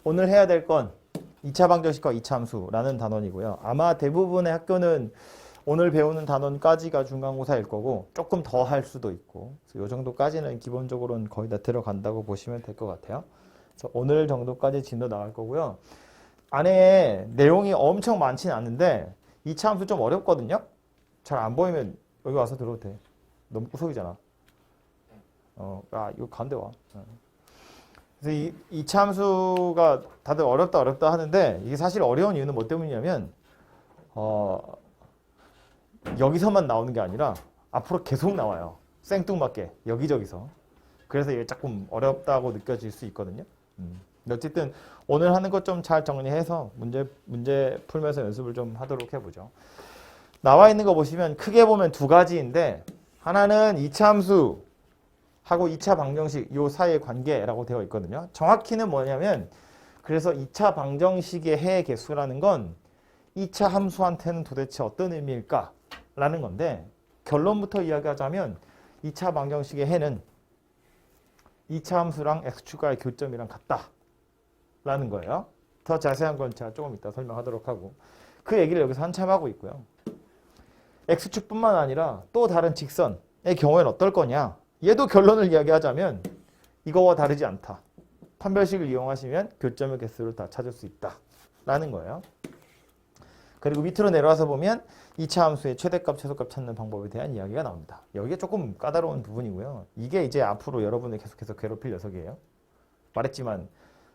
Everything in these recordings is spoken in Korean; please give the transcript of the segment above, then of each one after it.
오늘 해야 될 건 2차 방정식과 2차 함수라는 단원이고요. 아마 대부분의 학교는 오늘 배우는 단원까지가 중간고사일 거고 조금 더 할 수도 있고 이 정도까지는 기본적으로는 거의 다 들어간다고 보시면 될 것 같아요. 그래서 오늘 정도까지 진도 나갈 거고요. 안에 내용이 엄청 많지는 않은데 2차 함수 좀 어렵거든요. 잘 안 보이면 여기 와서 들어도 돼. 너무 구석이잖아. 이거 가운데 와. 그래서 이 참수가 다들 어렵다 하는데 이게 사실 어려운 이유는 뭐 때문이냐면 여기서만 나오는 게 아니라 앞으로 계속 나와요. 생뚱맞게 여기저기서. 그래서 이게 조금 어렵다고 느껴질 수 있거든요. 근데 어쨌든 오늘 하는 것 좀 잘 정리해서 문제 풀면서 연습을 좀 하도록 해보죠. 나와 있는 거 보시면 크게 보면 두 가지인데 하나는 2차 함수 하고 2차 방정식 요 사이의 관계라고 되어 있거든요. 정확히는 뭐냐면 그래서 2차 방정식의 해 개수라는 건 2차 함수한테는 도대체 어떤 의미일까? 라는 건데 결론부터 이야기하자면 2차 방정식의 해는 2차 함수랑 x축과의 교점이랑 같다. 라는 거예요. 더 자세한 건 제가 조금 이따 설명하도록 하고 그 얘기를 여기서 한참 하고 있고요. x축뿐만 아니라 또 다른 직선의 경우에는 어떨 거냐? 얘도 결론을 이야기하자면 이거와 다르지 않다. 판별식을 이용하시면 교점의 개수를 다 찾을 수 있다. 라는 거예요. 그리고 밑으로 내려와서 보면 2차 함수의 최대값, 최소값 찾는 방법에 대한 이야기가 나옵니다. 여기가 조금 까다로운 부분이고요. 이게 이제 앞으로 여러분을 계속해서 괴롭힐 녀석이에요. 말했지만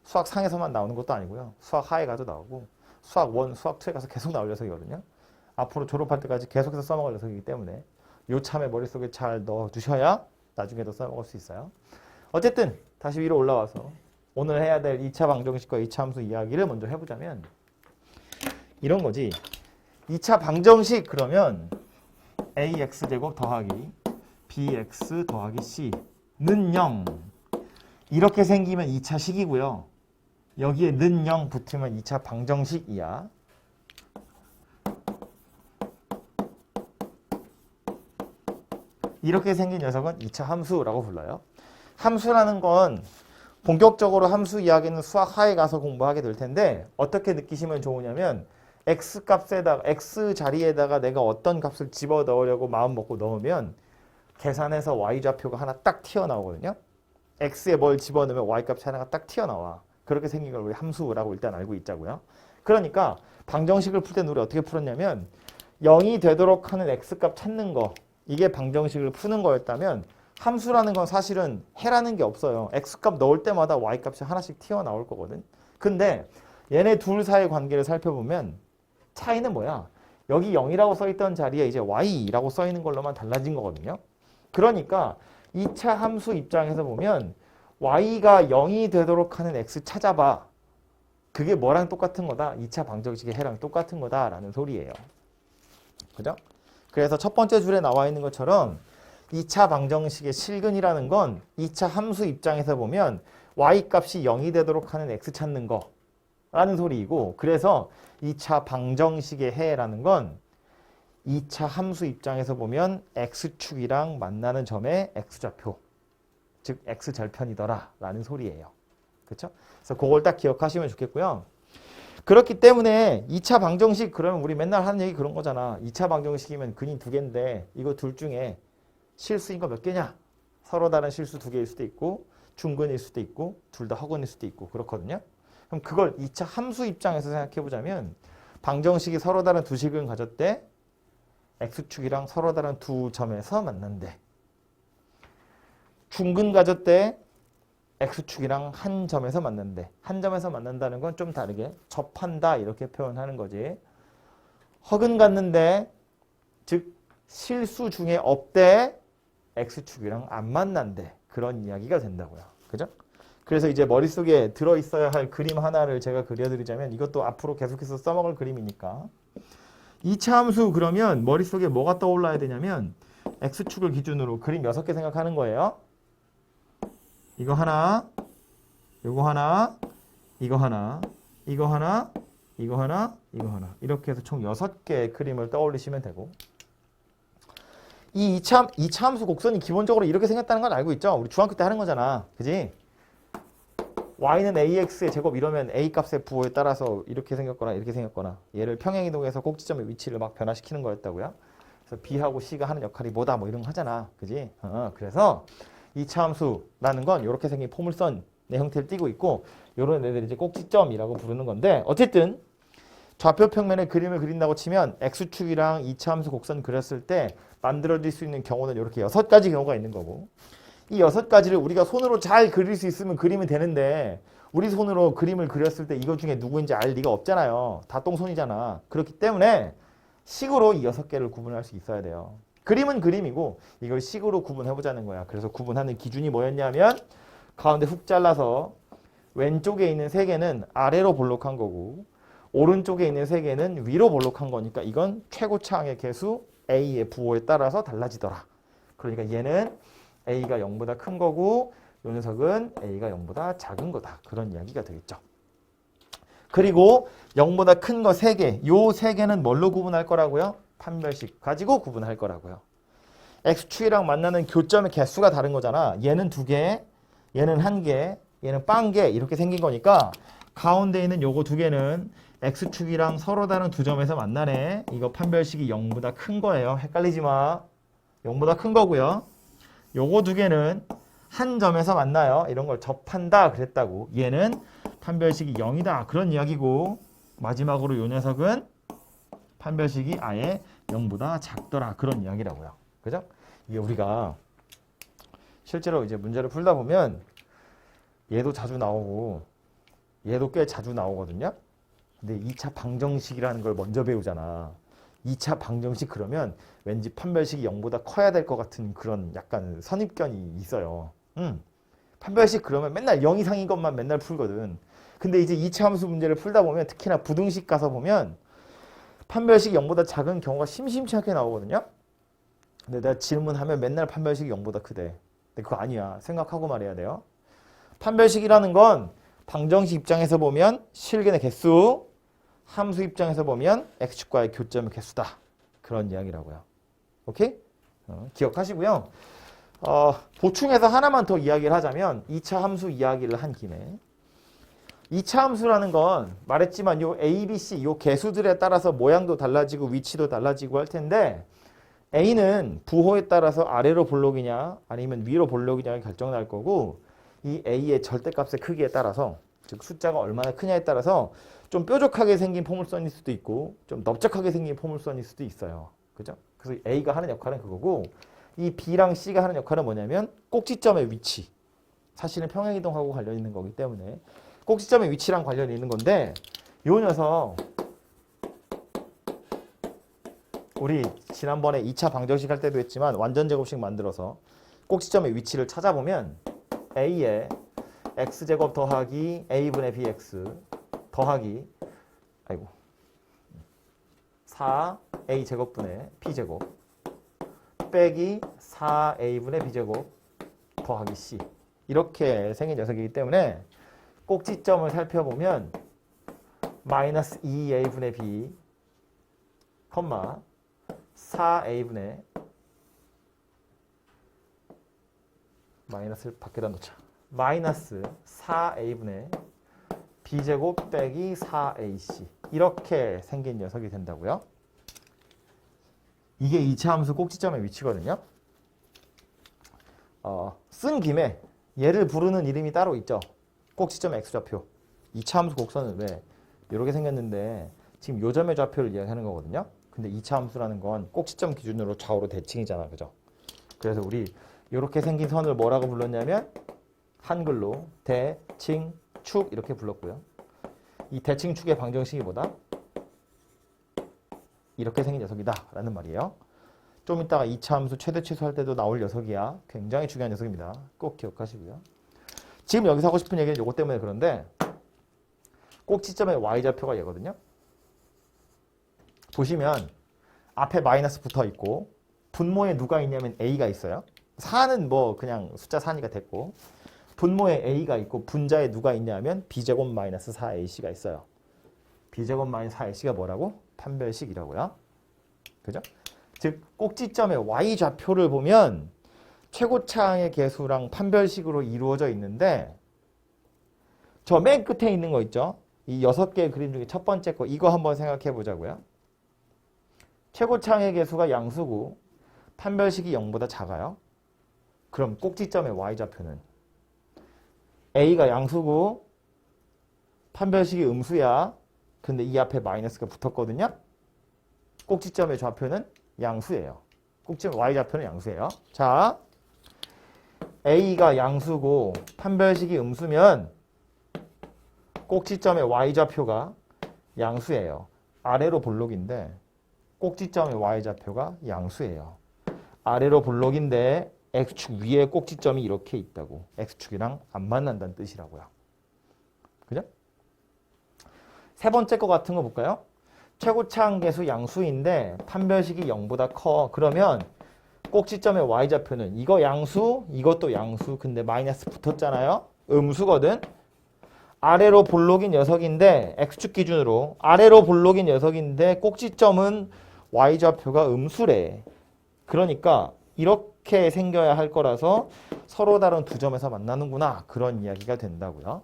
수학 상에서만 나오는 것도 아니고요. 수학 하에 가도 나오고 수학 1, 수학 2에 가서 계속 나올 녀석이거든요. 앞으로 졸업할 때까지 계속해서 써먹을 녀석이기 때문에 요 참에 머릿속에 잘 넣어두셔야 나중에도 써먹을 수 있어요. 어쨌든 다시 위로 올라와서 오늘 해야 될 2차 방정식과 2차 함수 이야기를 먼저 해보자면 이런 거지. 2차 방정식 그러면 ax제곱 더하기 bx 더하기 c는 0 이렇게 생기면 2차 식이고요. 여기에 는 0 붙으면 2차 방정식이야. 이렇게 생긴 녀석은 2차 함수라고 불러요. 함수라는 건 본격적으로 함수 이야기는 수학 하에 가서 공부하게 될 텐데 어떻게 느끼시면 좋으냐면 x 값에다가 x 자리에다가 내가 어떤 값을 집어 넣으려고 마음 먹고 넣으면 계산해서 y 좌표가 하나 딱 튀어나오거든요. x에 뭘 집어넣으면 y 값이 하나가 딱 튀어나와. 그렇게 생긴 걸 우리 함수라고 일단 알고 있자고요. 그러니까 방정식을 풀 때는 우리 어떻게 풀었냐면 0이 되도록 하는 x 값 찾는 거 이게 방정식을 푸는 거였다면 함수라는 건 사실은 해라는 게 없어요. x값 넣을 때마다 y값이 하나씩 튀어나올 거거든. 근데 얘네 둘 사이의 관계를 살펴보면 차이는 뭐야? 여기 0이라고 써있던 자리에 이제 y라고 써있는 걸로만 달라진 거거든요. 그러니까 2차 함수 입장에서 보면 y가 0이 되도록 하는 x 찾아봐. 그게 뭐랑 똑같은 거다? 2차 방정식의 해랑 똑같은 거다라는 소리예요. 그죠? 그래서 첫 번째 줄에 나와 있는 것처럼 2차 방정식의 실근이라는 건 2차 함수 입장에서 보면 y값이 0이 되도록 하는 x 찾는 거라는 소리이고 그래서 2차 방정식의 해라는 건 2차 함수 입장에서 보면 x축이랑 만나는 점의 x좌표 즉 x절편이더라 라는 소리예요. 그렇죠? 그래서 그걸 딱 기억하시면 좋겠고요. 그렇기 때문에 2차 방정식 그러면 우리 맨날 하는 얘기 그런 거잖아. 2차 방정식이면 근이 두 개인데 이거 둘 중에 실수인 거 몇 개냐? 서로 다른 실수 두 개일 수도 있고 중근일 수도 있고 둘 다 허근일 수도 있고 그렇거든요. 그럼 그걸 2차 함수 입장에서 생각해 보자면 방정식이 서로 다른 두 식을 가졌대 x축이랑 서로 다른 두 점에서 만난대. 중근 가졌대 x축이랑 한 점에서 만난대. 한 점에서 만난다는 건 좀 다르게 접한다 이렇게 표현하는 거지. 허근 갔는데 즉 실수 중에 없대 x축이랑 안 만난대. 그런 이야기가 된다고요. 그죠? 그래서 이제 머릿속에 들어있어야 할 그림 하나를 제가 그려드리자면 이것도 앞으로 계속해서 써먹을 그림이니까 2차 함수 그러면 머릿속에 뭐가 떠올라야 되냐면 x축을 기준으로 그림 6개 생각하는 거예요. 이거 하나, 이거 하나, 이거 하나, 이거 하나, 이거 하나, 이거 하나 이렇게 해서 총 6개의 그림을 떠올리시면 되고 이 2차 함수 곡선이 기본적으로 이렇게 생겼다는 건 알고 있죠? 우리 중학교 때 하는 거잖아. 그지? y는 ax의 제곱 이러면 a 값의 부호에 따라서 이렇게 생겼거나 이렇게 생겼거나 얘를 평행이동해서 꼭지점의 위치를 막 변화시키는 거였다고요. 그래서 b하고 c가 하는 역할이 뭐다 뭐 이런 거 하잖아. 그지? 그래서 이차 함수라는 건 이렇게 생긴 포물선의 형태를 띠고 있고 이런 애들이 이제 꼭지점이라고 부르는 건데 어쨌든 좌표 평면에 그림을 그린다고 치면 x축이랑 이차 함수 곡선 그렸을 때 만들어질 수 있는 경우는 이렇게 6가지 경우가 있는 거고 이 6가지를 우리가 손으로 잘 그릴 수 있으면 그리면 되는데 우리 손으로 그림을 그렸을 때 이거 중에 누구인지 알 리가 없잖아요. 다 똥손이잖아. 그렇기 때문에 식으로 이 6개를 구분할 수 있어야 돼요. 그림은 그림이고 이걸 식으로 구분해보자는 거야. 그래서 구분하는 기준이 뭐였냐면 가운데 훅 잘라서 왼쪽에 있는 3개는 아래로 볼록한 거고 오른쪽에 있는 3개는 위로 볼록한 거니까 이건 최고차항의 개수 A의 부호에 따라서 달라지더라. 그러니까 얘는 A가 0보다 큰 거고 이 녀석은 A가 0보다 작은 거다. 그런 이야기가 되겠죠. 그리고 0보다 큰 거 3개, 요 3개는 뭘로 구분할 거라고요? 판별식 가지고 구분할 거라고요. X축이랑 만나는 교점의 개수가 다른 거잖아. 얘는 2개, 얘는 1개, 얘는 빵개 이렇게 생긴 거니까 가운데 있는 요거 2개는 X축이랑 서로 다른 2점에서 만나네. 이거 판별식이 0보다 큰 거예요. 헷갈리지 마. 0보다 큰 거고요. 요거 2개는 한 점에서 만나요. 이런 걸 접한다 그랬다고. 얘는 판별식이 0이다. 그런 이야기고 마지막으로 요 녀석은 판별식이 아예 0보다 작더라. 그런 이야기라고요. 그죠? 이게 우리가 실제로 이제 문제를 풀다 보면 얘도 자주 나오고 얘도 꽤 자주 나오거든요. 근데 2차 방정식이라는 걸 먼저 배우잖아. 2차 방정식 그러면 왠지 판별식이 0보다 커야 될 것 같은 그런 약간 선입견이 있어요. 판별식 그러면 맨날 0 이상인 것만 맨날 풀거든. 근데 이제 2차 함수 문제를 풀다 보면 특히나 부등식 가서 보면 판별식이 0보다 작은 경우가 심심치 않게 나오거든요. 근데 내가 질문하면 맨날 판별식이 0보다 크대. 근데 그거 아니야. 생각하고 말해야 돼요. 판별식이라는 건 방정식 입장에서 보면 실근의 개수, 함수 입장에서 보면 x축과의 교점의 개수다. 그런 이야기라고요. 오케이? 기억하시고요. 보충해서 하나만 더 이야기를 하자면 2차 함수 이야기를 한 김에 2차 함수라는 건 말했지만 요 A, B, C 요 개수들에 따라서 모양도 달라지고 위치도 달라지고 할 텐데 A는 부호에 따라서 아래로 볼록이냐 아니면 위로 볼록이냐가 결정날 거고 이 A의 절대값의 크기에 따라서 즉 숫자가 얼마나 크냐에 따라서 좀 뾰족하게 생긴 포물선일 수도 있고 좀 넓적하게 생긴 포물선일 수도 있어요. 그죠? 그래서 A가 하는 역할은 그거고 이 B랑 C가 하는 역할은 뭐냐면 꼭지점의 위치. 사실은 평행이동하고 관련 있는 거기 때문에 꼭지점의 위치랑 관련이 있는 건데 요 녀석 우리 지난번에 2차 방정식 할 때도 했지만 완전 제곱식 만들어서 꼭지점의 위치를 찾아보면 A의 x제곱 더하기 a분의 bx 더하기 4a 제곱분의 p제곱 빼기 4a분의 b제곱 더하기 c 이렇게 생긴 녀석이기 때문에 꼭지점을 살펴보면 마이너스 2a분의 b, 4a분의 마이너스를 밖에다 놓자. 마이너스 4a분의 b제곱 빼기 4ac 이렇게 생긴 녀석이 된다고요. 이게 2차 함수 꼭지점의 위치거든요. 쓴 김에 얘를 부르는 이름이 따로 있죠. 꼭지점의 x좌표. 2차 함수 곡선은 왜 이렇게 생겼는데 지금 요점의 좌표를 이야기하는 거거든요. 근데 2차 함수라는 건 꼭지점 기준으로 좌우로 대칭이잖아. 그죠? 그래서 우리 이렇게 생긴 선을 뭐라고 불렀냐면 한글로 대칭축 이렇게 불렀고요. 이 대칭축의 방정식이 뭐다? 이렇게 생긴 녀석이다 라는 말이에요. 좀 이따가 2차 함수 최대 최소 할 때도 나올 녀석이야. 굉장히 중요한 녀석입니다. 꼭 기억하시고요. 지금 여기서 하고 싶은 얘기는 이것 때문에 그런데 꼭지점의 y좌표가 얘거든요. 보시면 앞에 마이너스 붙어 있고 분모에 누가 있냐면 a가 있어요. 4는 뭐 그냥 숫자 4니까 됐고 분모에 a가 있고 분자에 누가 있냐면 b제곱 마이너스 4ac가 있어요. b제곱 마이너스 4ac가 뭐라고? 판별식이라고요. 그죠? 즉 꼭지점의 y좌표를 보면 최고차항의 개수랑 판별식으로 이루어져 있는데 저 맨 끝에 있는 거 있죠? 이 6개의 그림 중에 첫 번째 거 이거 한번 생각해 보자고요. 최고창의 개수가 양수고 판별식이 0보다 작아요. 그럼 꼭지점의 y좌표는 a가 양수고 판별식이 음수야. 근데 이 앞에 마이너스가 붙었거든요. 꼭지점의 좌표는 양수예요. 꼭지점 y좌표는 양수예요. 자, a가 양수고 판별식이 음수면 꼭지점의 y좌표가 양수예요. 아래로 볼록인데 꼭지점의 y좌표가 양수예요. 아래로 볼록인데 x축 위에 꼭지점이 이렇게 있다고. x축이랑 안 만난다는 뜻이라고요. 그죠? 세 번째 거 같은 거 볼까요? 최고차항 계수 양수인데 판별식이 0보다 커. 그러면 꼭지점의 y좌표는 이거 양수, 이것도 양수. 근데 마이너스 붙었잖아요. 음수거든. 아래로 볼록인 녀석인데 x축 기준으로 아래로 볼록인 녀석인데 꼭지점은 y좌표가 음수래. 그러니까 이렇게 생겨야 할 거라서 서로 다른 두 점에서 만나는구나. 그런 이야기가 된다고요.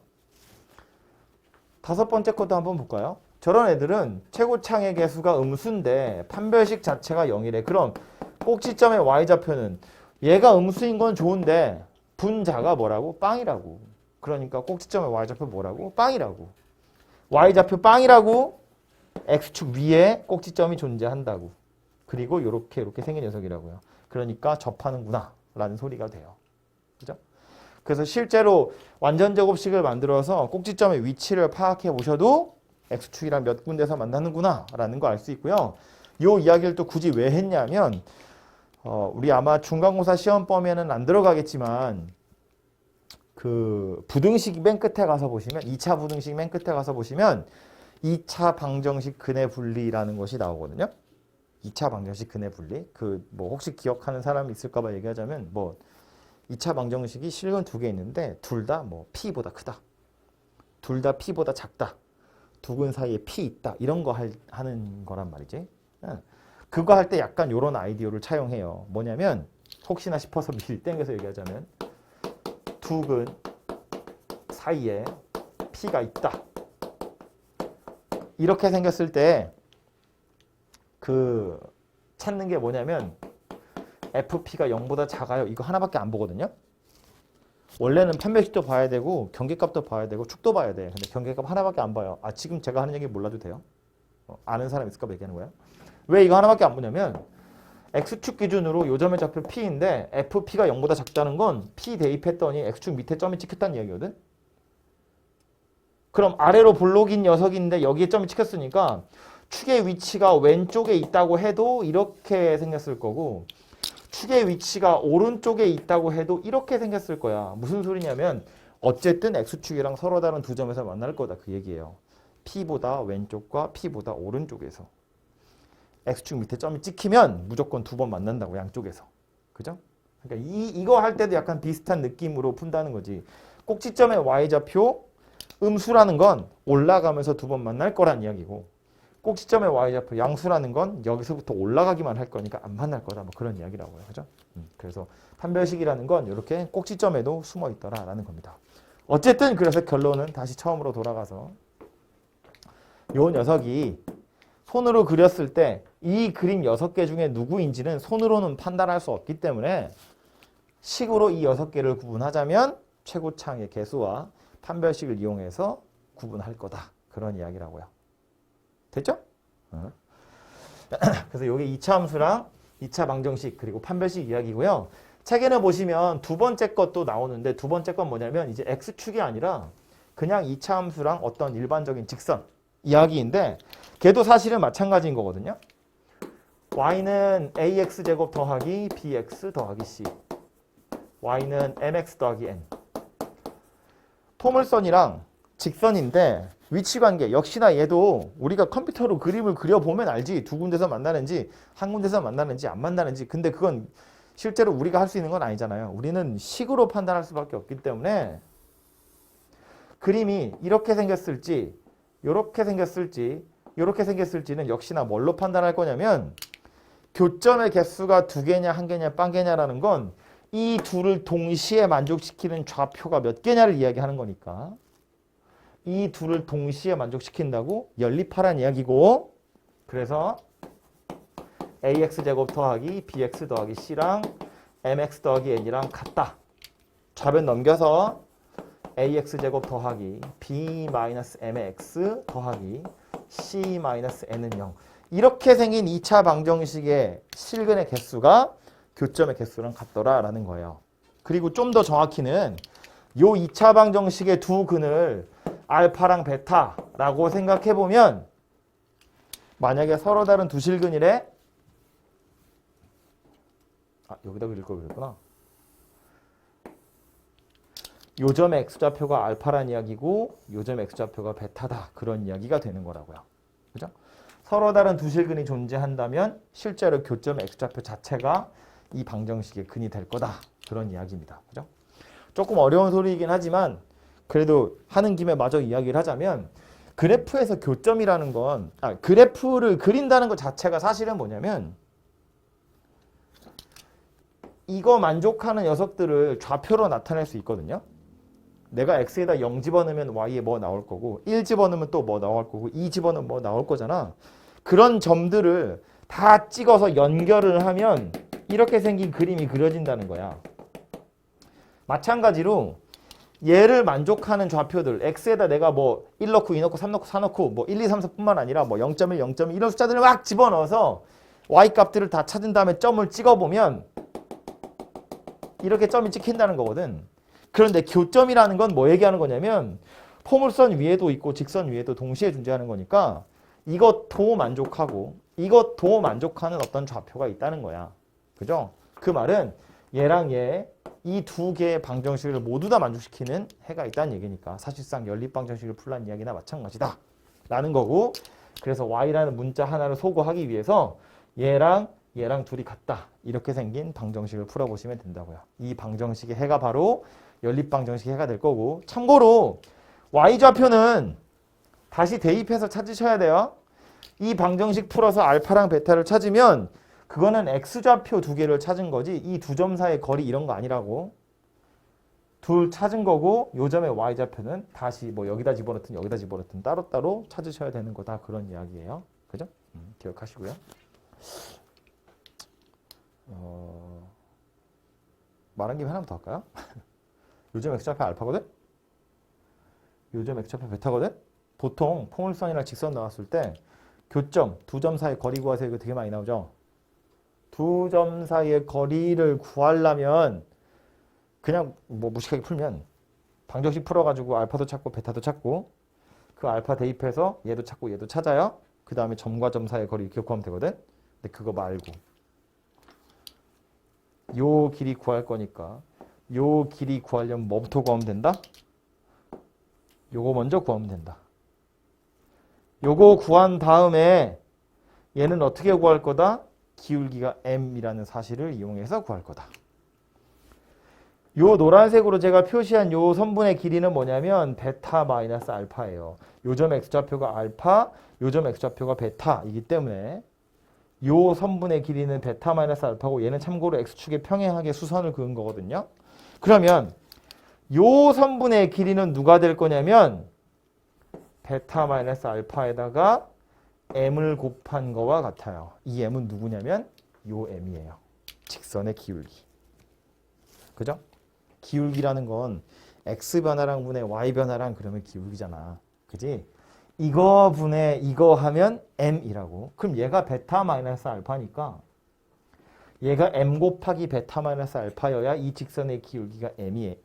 다섯 번째 것도 한번 볼까요? 저런 애들은 최고창의 개수가 음수인데 판별식 자체가 0이래. 그럼 꼭지점의 y좌표는 얘가 음수인 건 좋은데 분자가 뭐라고? 빵이라고. 그러니까 꼭지점의 y좌표 뭐라고? 빵이라고. y좌표 빵이라고 x축 위에 꼭지점이 존재한다고. 그리고 이렇게 생긴 녀석이라고요. 그러니까 접하는구나 라는 소리가 돼요. 그죠? 그래서 실제로 완전 제곱식을 만들어서 꼭지점의 위치를 파악해 보셔도 x축이랑 몇 군데서 만나는구나 라는 거 알 수 있고요. 이 이야기를 또 굳이 왜 했냐면 우리 아마 중간고사 시험 범위에는 안 들어가겠지만 그 부등식 맨 끝에 가서 보시면 2차 부등식 맨 끝에 가서 보시면 2차 방정식 근의 분리라는 것이 나오거든요. 2차 방정식 근의 분리. 그 뭐 혹시 기억하는 사람이 있을까 봐 얘기하자면 뭐 2차 방정식이 실근 두 개 있는데 둘 다 뭐 p보다 크다. 둘 다 p보다 작다. 두 근 사이에 p 있다. 이런 거 하는 거란 말이지. 그거 할 때 약간 이런 아이디어를 차용해요. 뭐냐면 혹시나 싶어서 미리 땡겨서 얘기하자면 두 근 사이에 p가 있다. 이렇게 생겼을 때 그 찾는 게 뭐냐면 FP가 0보다 작아요. 이거 하나밖에 안 보거든요. 원래는 판별식도 봐야 되고 경계값도 봐야 되고 축도 봐야 돼. 근데 경계값 하나밖에 안 봐요. 아, 지금 제가 하는 얘기 몰라도 돼요? 아는 사람 있을까 봐 얘기하는 거야. 왜 이거 하나밖에 안 보냐면 X축 기준으로 요점의 좌표 P인데 FP가 0보다 작다는 건 P 대입했더니 X축 밑에 점이 찍혔다는 이야기거든. 그럼 아래로 볼록인 녀석인데 여기에 점이 찍혔으니까 축의 위치가 왼쪽에 있다고 해도 이렇게 생겼을 거고 축의 위치가 오른쪽에 있다고 해도 이렇게 생겼을 거야. 무슨 소리냐면 어쨌든 X축이랑 서로 다른 두 점에서 만날 거다 그 얘기예요. P보다 왼쪽과 P보다 오른쪽에서. X축 밑에 점이 찍히면 무조건 두 번 만난다고 양쪽에서. 그죠? 그러니까 이거 할 때도 약간 비슷한 느낌으로 푼다는 거지. 꼭지점의 y좌표 음수라는 건 올라가면서 두 번 만날 거란 이야기고 꼭지점의 y좌표 양수라는 건 여기서부터 올라가기만 할 거니까 안 만날 거다. 뭐 그런 이야기라고요. 그죠? 그래서 판별식이라는 건 이렇게 꼭지점에도 숨어 있더라라는 겁니다. 어쨌든 그래서 결론은 다시 처음으로 돌아가서 요 녀석이 손으로 그렸을 때 이 그림 6개 중에 누구인지는 손으로는 판단할 수 없기 때문에 식으로 이 6개를 구분하자면 최고차항의 개수와 판별식을 이용해서 구분할 거다. 그런 이야기라고요. 됐죠? 그래서 이게 2차 함수랑 2차 방정식 그리고 판별식 이야기고요. 책에는 보시면 두 번째 것도 나오는데 두 번째 건 뭐냐면 이제 x축이 아니라 그냥 2차 함수랑 어떤 일반적인 직선 이야기인데 걔도 사실은 마찬가지인 거거든요. y는 ax제곱 더하기 bx 더하기 c y는 mx 더하기 n 포물선이랑 직선인데 위치관계 역시나 얘도 우리가 컴퓨터로 그림을 그려보면 알지 두 군데서 만나는지 한 군데서 만나는지 안 만나는지. 근데 그건 실제로 우리가 할 수 있는 건 아니잖아요. 우리는 식으로 판단할 수밖에 없기 때문에 그림이 이렇게 생겼을지 이렇게 생겼을지 이렇게 생겼을지는 역시나 뭘로 판단할 거냐면 교점의 개수가 2개냐 1개냐 빵개냐라는 건 이 둘을 동시에 만족시키는 좌표가 몇 개냐를 이야기하는 거니까 이 둘을 동시에 만족시킨다고 연립하란 이야기고, 그래서 ax제곱 더하기 bx 더하기 c랑 mx 더하기 n이랑 같다. 좌변 넘겨서 ax제곱 더하기 b-mx 더하기 c-n은 0. 이렇게 생긴 2차 방정식의 실근의 개수가 교점의 개수랑 같더라라는 거예요. 그리고 좀 더 정확히는 요 2차 방정식의 두 근을 알파랑 베타라고 생각해보면, 만약에 서로 다른 두 실근이래. 여기다 그릴 걸 그랬구나. 요점의 x좌표가 알파란 이야기고 요점의 x좌표가 베타다. 그런 이야기가 되는 거라고요. 그죠? 서로 다른 두 실근이 존재한다면 실제로 교점의 x좌표 자체가 이 방정식의 근이 될 거다. 그런 이야기입니다. 그죠? 조금 어려운 소리이긴 하지만 그래도 하는 김에 마저 이야기를 하자면, 그래프에서 교점이라는 건, 그래프를 그린다는 것 자체가 사실은 뭐냐면, 이거 만족하는 녀석들을 좌표로 나타낼 수 있거든요. 내가 x에다 0 집어넣으면 y에 뭐 나올 거고, 1 집어넣으면 또 뭐 나올 거고, 2 집어넣으면 뭐 나올 거잖아. 그런 점들을 다 찍어서 연결을 하면 이렇게 생긴 그림이 그려진다는 거야. 마찬가지로 얘를 만족하는 좌표들, x에다 내가 뭐 1 넣고 2 넣고 3 넣고 4 넣고 뭐 1, 2, 3, 4뿐만 아니라 뭐 0.1, 0.2 이런 숫자들을 막 집어넣어서 y 값들을 다 찾은 다음에 점을 찍어보면 이렇게 점이 찍힌다는 거거든. 그런데 교점이라는 건 뭐 얘기하는 거냐면, 포물선 위에도 있고 직선 위에도 동시에 존재하는 거니까 이것도 만족하고 이것도 만족하는 어떤 좌표가 있다는 거야. 그죠? 그 말은 얘랑 얘 이 두 개의 방정식을 모두 다 만족시키는 해가 있다는 얘기니까 사실상 연립방정식을 풀란 이야기나 마찬가지다 라는 거고, 그래서 y라는 문자 하나를 소거하기 위해서 얘랑 둘이 같다. 이렇게 생긴 방정식을 풀어보시면 된다고요. 이 방정식의 해가 바로 연립방정식의 해가 될 거고, 참고로 y좌표는 다시 대입해서 찾으셔야 돼요. 이 방정식 풀어서 알파랑 베타를 찾으면 그거는 x좌표 두 개를 찾은 거지 이 두 점 사이의 거리 이런 거 아니라고. 둘 찾은 거고, 요 점의 y좌표는 다시 뭐 여기다 집어넣든 여기다 집어넣든 따로따로 찾으셔야 되는 거다. 그런 이야기예요. 그죠? 기억하시고요. 말한 김에 하나 더 할까요? 요점 x좌표 알파거든? 요점 x좌표 베타거든? 보통 포물선이랑 직선 나왔을 때 교점, 두 점 사이 거리 구하세요. 이거 되게 많이 나오죠? 두 점 사이의 거리를 구하려면 그냥 뭐 무식하게 풀면 방정식 풀어가지고 알파도 찾고 베타도 찾고 그 알파 대입해서 얘도 찾고 얘도 찾아요. 그 다음에 점과 점 사이의 거리 이렇게 구하면 되거든? 근데 그거 말고 요 길이 구할 거니까 요 길이 구하려면 뭐부터 구하면 된다? 요거 먼저 구하면 된다. 요거 구한 다음에 얘는 어떻게 구할 거다? 기울기가 m이라는 사실을 이용해서 구할 거다. 요 노란색으로 제가 표시한 요 선분의 길이는 뭐냐면 베타 마이너스 알파예요. 요점 x좌표가 알파, 요점 x좌표가 베타이기 때문에 요 선분의 길이는 베타 마이너스 알파고, 얘는 참고로 x축에 평행하게 수선을 그은 거거든요. 그러면 요 선분의 길이는 누가 될 거냐면 베타 마이너스 알파에다가 m을 곱한 거와 같아요. 이 m은 누구냐면 요 m이에요. 직선의 기울기. 그죠? 기울기라는 건 x 변화랑 분의 y 변화랑 그러면 기울기잖아. 그지? 이거 분의 이거 하면 m이라고. 그럼 얘가 베타 마이너스 알파니까 얘가 m 곱하기 베타 마이너스 알파여야 이 직선의 기울기가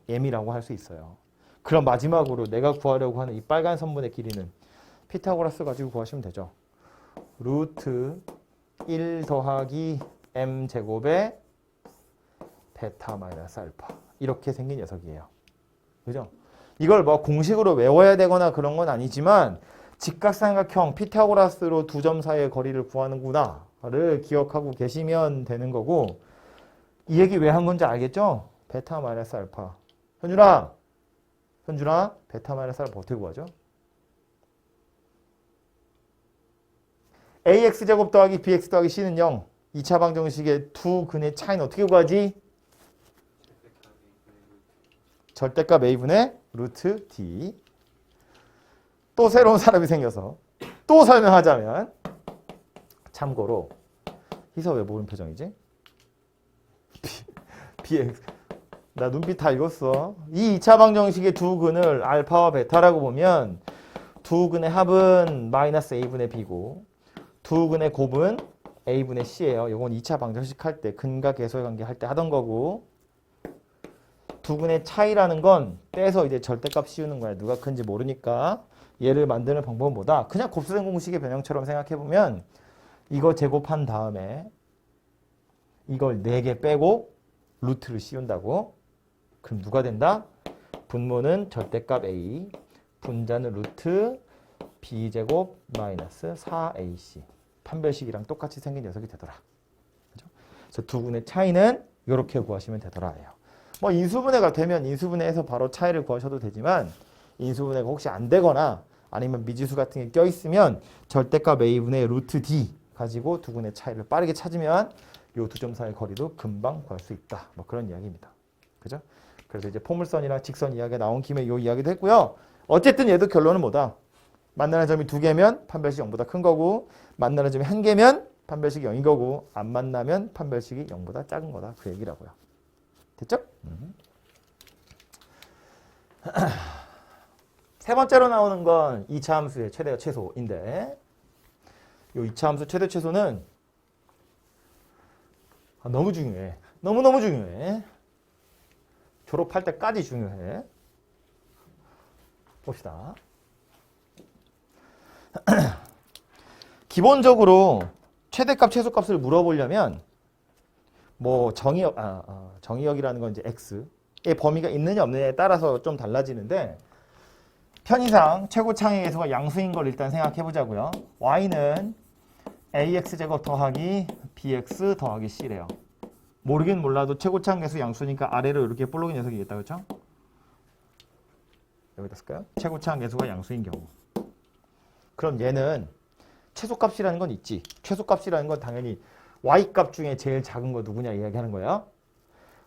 m이라고 할 수 있어요. 그럼 마지막으로 내가 구하려고 하는 이 빨간 선분의 길이는 피타고라스 가지고 구하시면 되죠. 루트 1 더하기 m 제곱의 베타 마이너스 알파. 이렇게 생긴 녀석이에요. 그죠? 이걸 뭐 공식으로 외워야 되거나 그런 건 아니지만 직각삼각형 피타고라스로 두 점 사이의 거리를 구하는구나를 기억하고 계시면 되는 거고, 이 얘기 왜 한 건지 알겠죠? 베타 마이너스 알파. 현준아, 베타 마이너스 알파 어떻게 구하죠? ax제곱 더하기 bx 더하기 c는 0. 2차 방정식의 두 근의 차이는 어떻게 구하지? 절대값 a분의 루트 d. 또 새로운 사람이 생겨서 또 설명하자면 참고로 희서 왜 모른 표정이지? bx 나 눈빛 다 읽었어. 이 2차 방정식의 두 근을 알파와 베타라고 보면 두 근의 합은 마이너스 a분의 b고 두 근의 곱은 a분의 c예요. 이건 2차 방정식 할 때 근과 계수의 관계 할 때 하던 거고 두 근의 차이라는 건 빼서 이제 절대값 씌우는 거야. 누가 큰지 모르니까 얘를 만드는 방법은 뭐다? 그냥 곱셈 공식의 변형처럼 생각해보면 이거 제곱한 다음에 이걸 4개 빼고 루트를 씌운다고? 그럼 누가 된다? 분모는 절대값 a, 분자는 루트 b제곱 마이너스 4ac. 판별식이랑 똑같이 생긴 녀석이 되더라. 그죠? 그래서 두 근의 차이는 이렇게 구하시면 되더라예요. 뭐 인수분해가 되면 인수분해해서 바로 차이를 구하셔도 되지만 인수분해가 혹시 안 되거나 아니면 미지수 같은 게 껴있으면 절대값 a분의 루트 d 가지고 두 근의 차이를 빠르게 찾으면 요 두 점 사이의 거리도 금방 구할 수 있다. 뭐 그런 이야기입니다. 그죠? 그래서 이제 포물선이랑 직선 이야기가 나온 김에 요 이야기도 했고요. 어쨌든 얘도 결론은 뭐다? 만나는 점이 2개면 판별식이 0보다 큰 거고 만나는 점이 1개면 판별식이 0인 거고 안 만나면 판별식이 0보다 작은 거다. 그 얘기라고요. 됐죠? 세 번째로 나오는 건 2차 함수의 최대와 최소인데 이 2차 함수 최대 최소는 너무 중요해. 너무너무 중요해. 졸업할 때까지 중요해. 봅시다. 기본적으로 최대값 최소값을 물어보려면 뭐 정의역이라는 건 이제 x의 범위가 있느냐 없느냐에 따라서 좀 달라지는데 편의상 최고창의 계수가 양수인 걸 일단 생각해 보자고요. y는 ax제곱 더하기 bx 더하기 c래요. 모르긴 몰라도 최고창 계수 양수니까 아래로 이렇게 볼록인 녀석이겠다. 그렇죠? 여기다 쓸까요? 최고창 계수가 양수인 경우. 그럼 얘는 최소값이라는 건 있지. 최소값이라는 건 당연히 y값 중에 제일 작은 거 누구냐 이야기하는 거예요.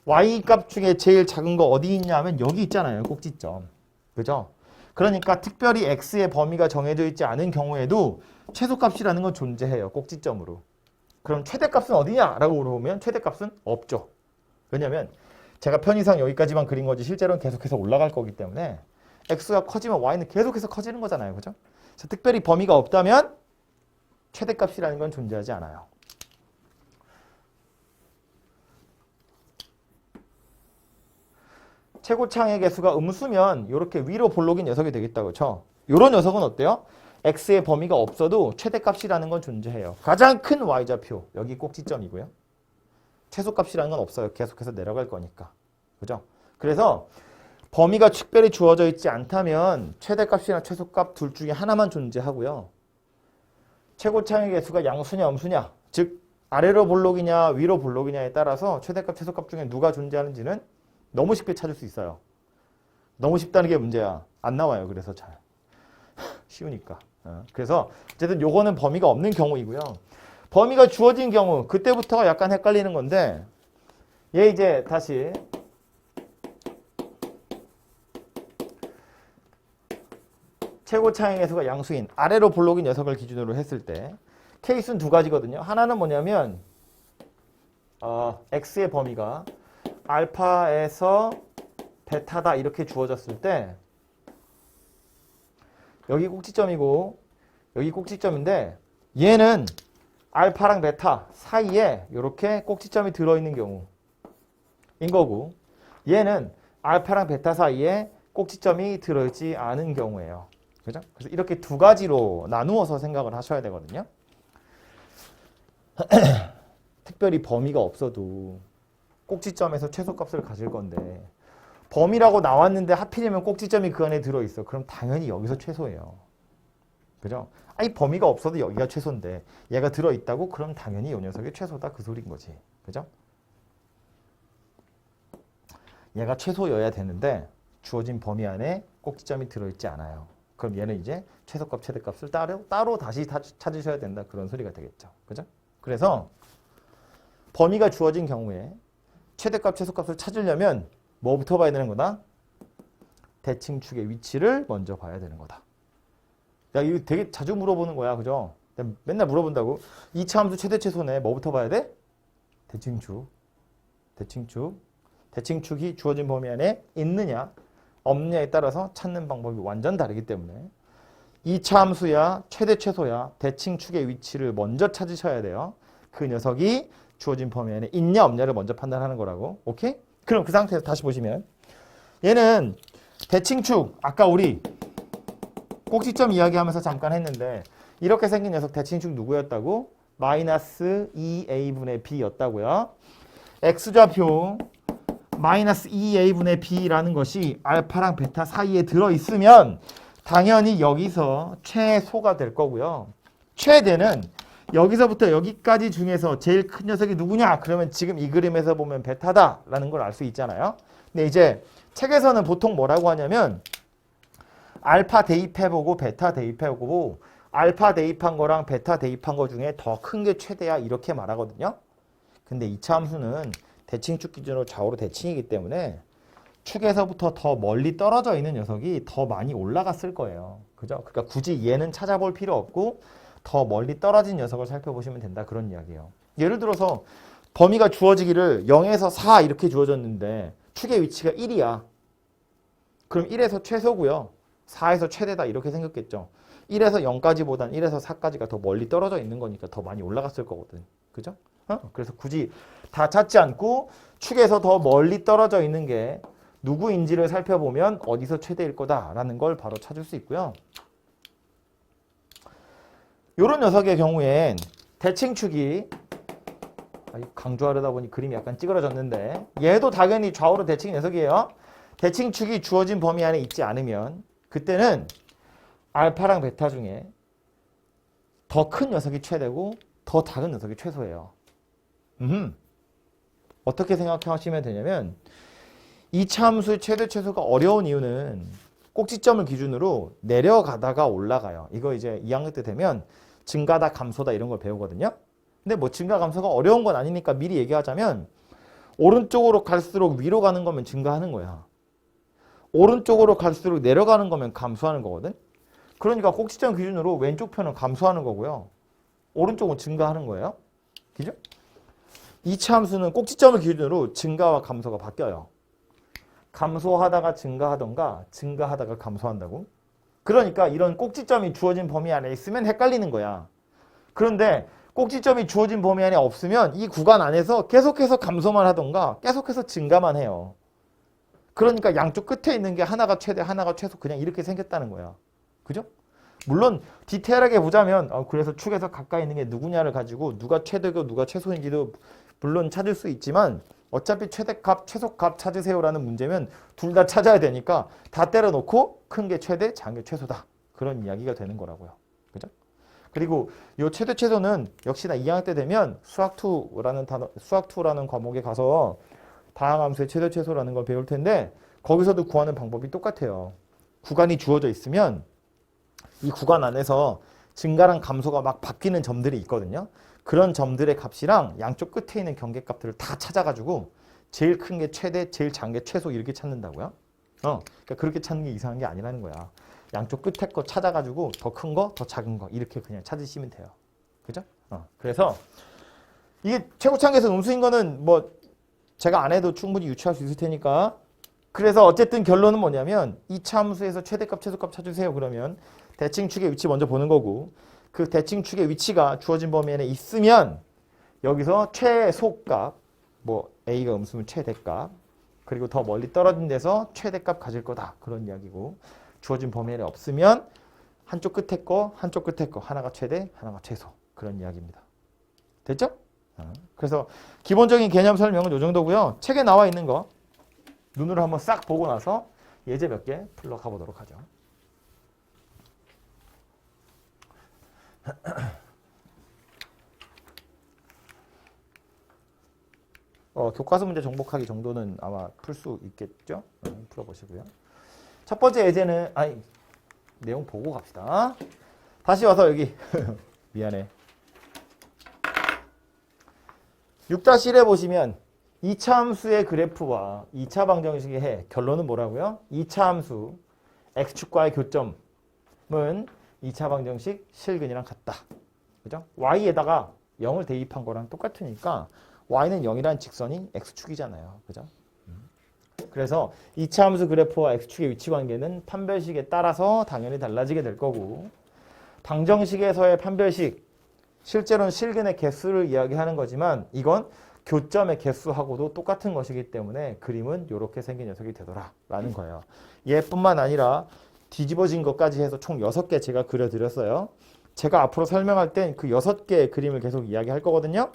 y값 중에 제일 작은 거 어디 있냐 하면 여기 있잖아요. 꼭지점. 그죠? 그러니까 특별히 x의 범위가 정해져 있지 않은 경우에도 최소값이라는 건 존재해요. 꼭지점으로. 그럼 최대값은 어디냐? 라고 물어보면 최대값은 없죠. 왜냐면 제가 편의상 여기까지만 그린 거지 실제로는 계속해서 올라갈 거기 때문에 x가 커지면 y는 계속해서 커지는 거잖아요. 그죠? 그래서 특별히 범위가 없다면 최대값이라는 건 존재하지 않아요. 최고창의 개수가 음수면 이렇게 위로 볼록인 녀석이 되겠다. 그렇죠? 이런 녀석은 어때요? x의 범위가 없어도 최대값이라는 건 존재해요. 가장 큰 y좌표 여기 꼭지점이고요. 최소값이라는 건 없어요. 계속해서 내려갈 거니까. 그죠? 그래서 범위가 특별히 주어져 있지 않다면 최대값이나 최소값 둘 중에 하나만 존재하고요. 최고창의 개수가 양수냐 음수냐, 즉 아래로 볼록이냐 위로 볼록이냐에 따라서 최대값 최소값 중에 누가 존재하는지는 너무 쉽게 찾을 수 있어요. 너무 쉽다는 게 문제야. 안 나와요. 그래서 잘 쉬우니까. 그래서 어쨌든 요거는 범위가 없는 경우이고요. 범위가 주어진 경우 그때부터가 약간 헷갈리는 건데 얘 이제 다시 최고차의 개수가 양수인 아래로 볼록인 녀석을 기준으로 했을 때 케이스는 두 가지거든요. 하나는 뭐냐면 x의 범위가 알파에서 베타다 이렇게 주어졌을 때 여기 꼭지점이고 여기 꼭지점인데 얘는 알파랑 베타 사이에 이렇게 꼭지점이 들어있는 경우인 거고 얘는 알파랑 베타 사이에 꼭지점이 들어있지 않은 경우예요. 그죠? 그래서 이렇게 두 가지로 나누어서 생각을 하셔야 되거든요. 특별히 범위가 없어도 꼭지점에서 최소값을 가질 건데 범위라고 나왔는데 하필이면 꼭지점이 그 안에 들어있어. 그럼 당연히 여기서 최소예요. 그죠? 아니 범위가 없어도 여기가 최소인데 얘가 들어있다고? 그럼 당연히 이 녀석이 최소다 그 소리인 거지. 그죠? 얘가 최소여야 되는데 주어진 범위 안에 꼭지점이 들어있지 않아요. 그럼 얘는 이제 최소값, 최대값을 따로 다시 찾으셔야 된다. 그런 소리가 되겠죠. 그죠? 그래서 범위가 주어진 경우에 최대값, 최소값을 찾으려면 뭐부터 봐야 되는 거다? 대칭축의 위치를 먼저 봐야 되는 거다. 야, 이거 되게 자주 물어보는 거야. 그죠? 맨날 물어본다고. 2차 함수 최대 최소네. 뭐부터 봐야 돼? 대칭축. 대칭축. 대칭축이 주어진 범위 안에 있느냐, 없느냐에 따라서 찾는 방법이 완전 다르기 때문에 2차 함수야, 최대 최소야, 대칭축의 위치를 먼저 찾으셔야 돼요. 그 녀석이 주어진 범위 안에 있냐, 없냐를 먼저 판단하는 거라고. 오케이? 그럼 그 상태에서 다시 보시면 얘는 대칭축, 아까 우리 꼭지점 이야기하면서 잠깐 했는데 이렇게 생긴 녀석 대칭축 누구였다고? 마이너스 2a분의 b였다고요. x좌표 마이너스 2a분의 b라는 것이 알파랑 베타 사이에 들어있으면 당연히 여기서 최소가 될 거고요. 최대는 여기서부터 여기까지 중에서 제일 큰 녀석이 누구냐? 그러면 지금 이 그림에서 보면 베타다라는 걸 알 수 있잖아요. 근데 이제 책에서는 보통 뭐라고 하냐면 알파 대입해보고 베타 대입해보고 알파 대입한 거랑 베타 대입한 거 중에 더 큰 게 최대야 이렇게 말하거든요. 근데 2차 함수는 대칭축 기준으로 좌우로 대칭이기 때문에 축에서부터 더 멀리 떨어져 있는 녀석이 더 많이 올라갔을 거예요. 그죠? 그러니까 굳이 얘는 찾아볼 필요 없고 더 멀리 떨어진 녀석을 살펴보시면 된다. 그런 이야기예요. 예를 들어서 범위가 주어지기를 0에서 4 이렇게 주어졌는데 축의 위치가 1이야. 그럼 1에서 최소고요. 4에서 최대다 이렇게 생겼겠죠. 1에서 0까지보단 1에서 4까지가 더 멀리 떨어져 있는 거니까 더 많이 올라갔을 거거든. 그죠? 그래서 굳이 다 찾지 않고 축에서 더 멀리 떨어져 있는 게 누구인지를 살펴보면 어디서 최대일 거다라는 걸 바로 찾을 수 있고요. 이런 녀석의 경우엔 대칭축이 강조하려다 보니 그림이 약간 찌그러졌는데 얘도 당연히 좌우로 대칭 녀석이에요. 대칭축이 주어진 범위 안에 있지 않으면 그때는 알파랑 베타 중에 더 큰 녀석이 최대고 더 작은 녀석이 최소예요. 어떻게 생각하시면 되냐면 2차 함수의 최대 최소가 어려운 이유는 꼭지점을 기준으로 내려가다가 올라가요. 이거 이제 2학년 때 되면 증가다 감소다 이런 걸 배우거든요. 근데 뭐 증가 감소가 어려운 건 아니니까 미리 얘기하자면 오른쪽으로 갈수록 위로 가는 거면 증가하는 거야. 오른쪽으로 갈수록 내려가는 거면 감소하는 거거든. 그러니까 꼭지점 기준으로 왼쪽 편은 감소하는 거고요. 오른쪽은 증가하는 거예요. 그죠? 2차 함수는 꼭지점을 기준으로 증가와 감소가 바뀌어요. 감소하다가 증가하던가 증가하다가 감소한다고. 그러니까 이런 꼭지점이 주어진 범위 안에 있으면 헷갈리는 거야. 그런데 꼭지점이 주어진 범위 안에 없으면 이 구간 안에서 계속해서 감소만 하던가 계속해서 증가만 해요. 그러니까 양쪽 끝에 있는 게 하나가 최대 하나가 최소 그냥 이렇게 생겼다는 거야. 그죠? 물론 디테일하게 보자면 그래서 축에서 가까이 있는 게 누구냐를 가지고 누가 최대고 누가 최소인지도 물론 찾을 수 있지만 어차피 최대값, 최소값 찾으세요라는 문제면 둘 다 찾아야 되니까 다 때려놓고 큰 게 최대, 작은 게 최소다. 그런 이야기가 되는 거라고요. 그죠? 그리고 이 최대, 최소는 역시나 2학년 때 되면 수학2라는 과목에 가서 다항함수의 최대, 최소라는 걸 배울 텐데 거기서도 구하는 방법이 똑같아요. 구간이 주어져 있으면 이 구간 안에서 증가랑 감소가 막 바뀌는 점들이 있거든요. 그런 점들의 값이랑 양쪽 끝에 있는 경계값들을 다 찾아가지고 제일 큰 게 최대, 제일 작은 게 최소 이렇게 찾는다고요. 그러니까 그렇게 찾는 게 이상한 게 아니라는 거야. 양쪽 끝에 거 찾아가지고 더 큰 거, 더 작은 거 이렇게 그냥 찾으시면 돼요. 그죠? 그래서 이게 최고창에서 음수인 거는 뭐 제가 안 해도 충분히 유추할 수 있을 테니까. 그래서 어쨌든 결론은 뭐냐면 2차 함수에서 최대값, 최소값 찾으세요. 그러면 대칭축의 위치 먼저 보는 거고 그 대칭축의 위치가 주어진 범위 안에 있으면 여기서 최소값, 뭐 A가 음수면 최대값, 그리고 더 멀리 떨어진 데서 최대값 가질 거다. 그런 이야기고 주어진 범위 안에 없으면 한쪽 끝에 거, 한쪽 끝에 거 하나가 최대, 하나가 최소. 그런 이야기입니다. 됐죠? 그래서 기본적인 개념 설명은 이 정도고요. 책에 나와 있는 거 눈으로 한번 싹 보고 나서 예제 몇 개 풀러 가보도록 하죠. 교과서 문제 정복하기 정도는 아마 풀 수 있겠죠? 풀어보시고요. 첫 번째 예제는 내용 보고 갑시다. 다시 와서 여기 미안해. 6-1에 보시면 2차 함수의 그래프와 2차 방정식의 해 결론은 뭐라고요? 2차 함수 x축과의 교점은 2차 방정식 실근이랑 같다. 그죠? y에다가 0을 대입한 거랑 똑같으니까 y는 0이라는 직선이 x축이잖아요. 그죠? 그래서 2차 함수 그래프와 x축의 위치 관계는 판별식에 따라서 당연히 달라지게 될 거고 방정식에서의 판별식 실제로는 실근의 개수를 이야기하는 거지만 이건 교점의 개수하고도 똑같은 것이기 때문에 그림은 이렇게 생긴 녀석이 되더라라는 거예요. 얘뿐만 아니라 뒤집어진 것까지 해서 총 6개 제가 그려드렸어요. 제가 앞으로 설명할 땐 그 6개의 그림을 계속 이야기할 거거든요.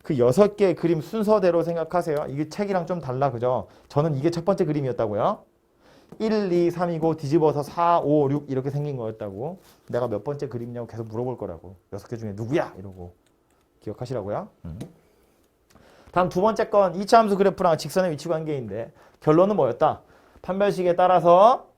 그 6개의 그림 순서대로 생각하세요. 이게 책이랑 좀 달라, 그죠? 저는 이게 첫 번째 그림이었다고요. 1, 2, 3이고 뒤집어서 4, 5, 6 이렇게 생긴 거였다고. 내가 몇 번째 그림이냐고 계속 물어볼 거라고. 6개 중에 누구야? 이러고. 기억하시라고요. 다음 두 번째 건 2차 함수 그래프랑 직선의 위치 관계인데 결론은 뭐였다? 판별식에 따라서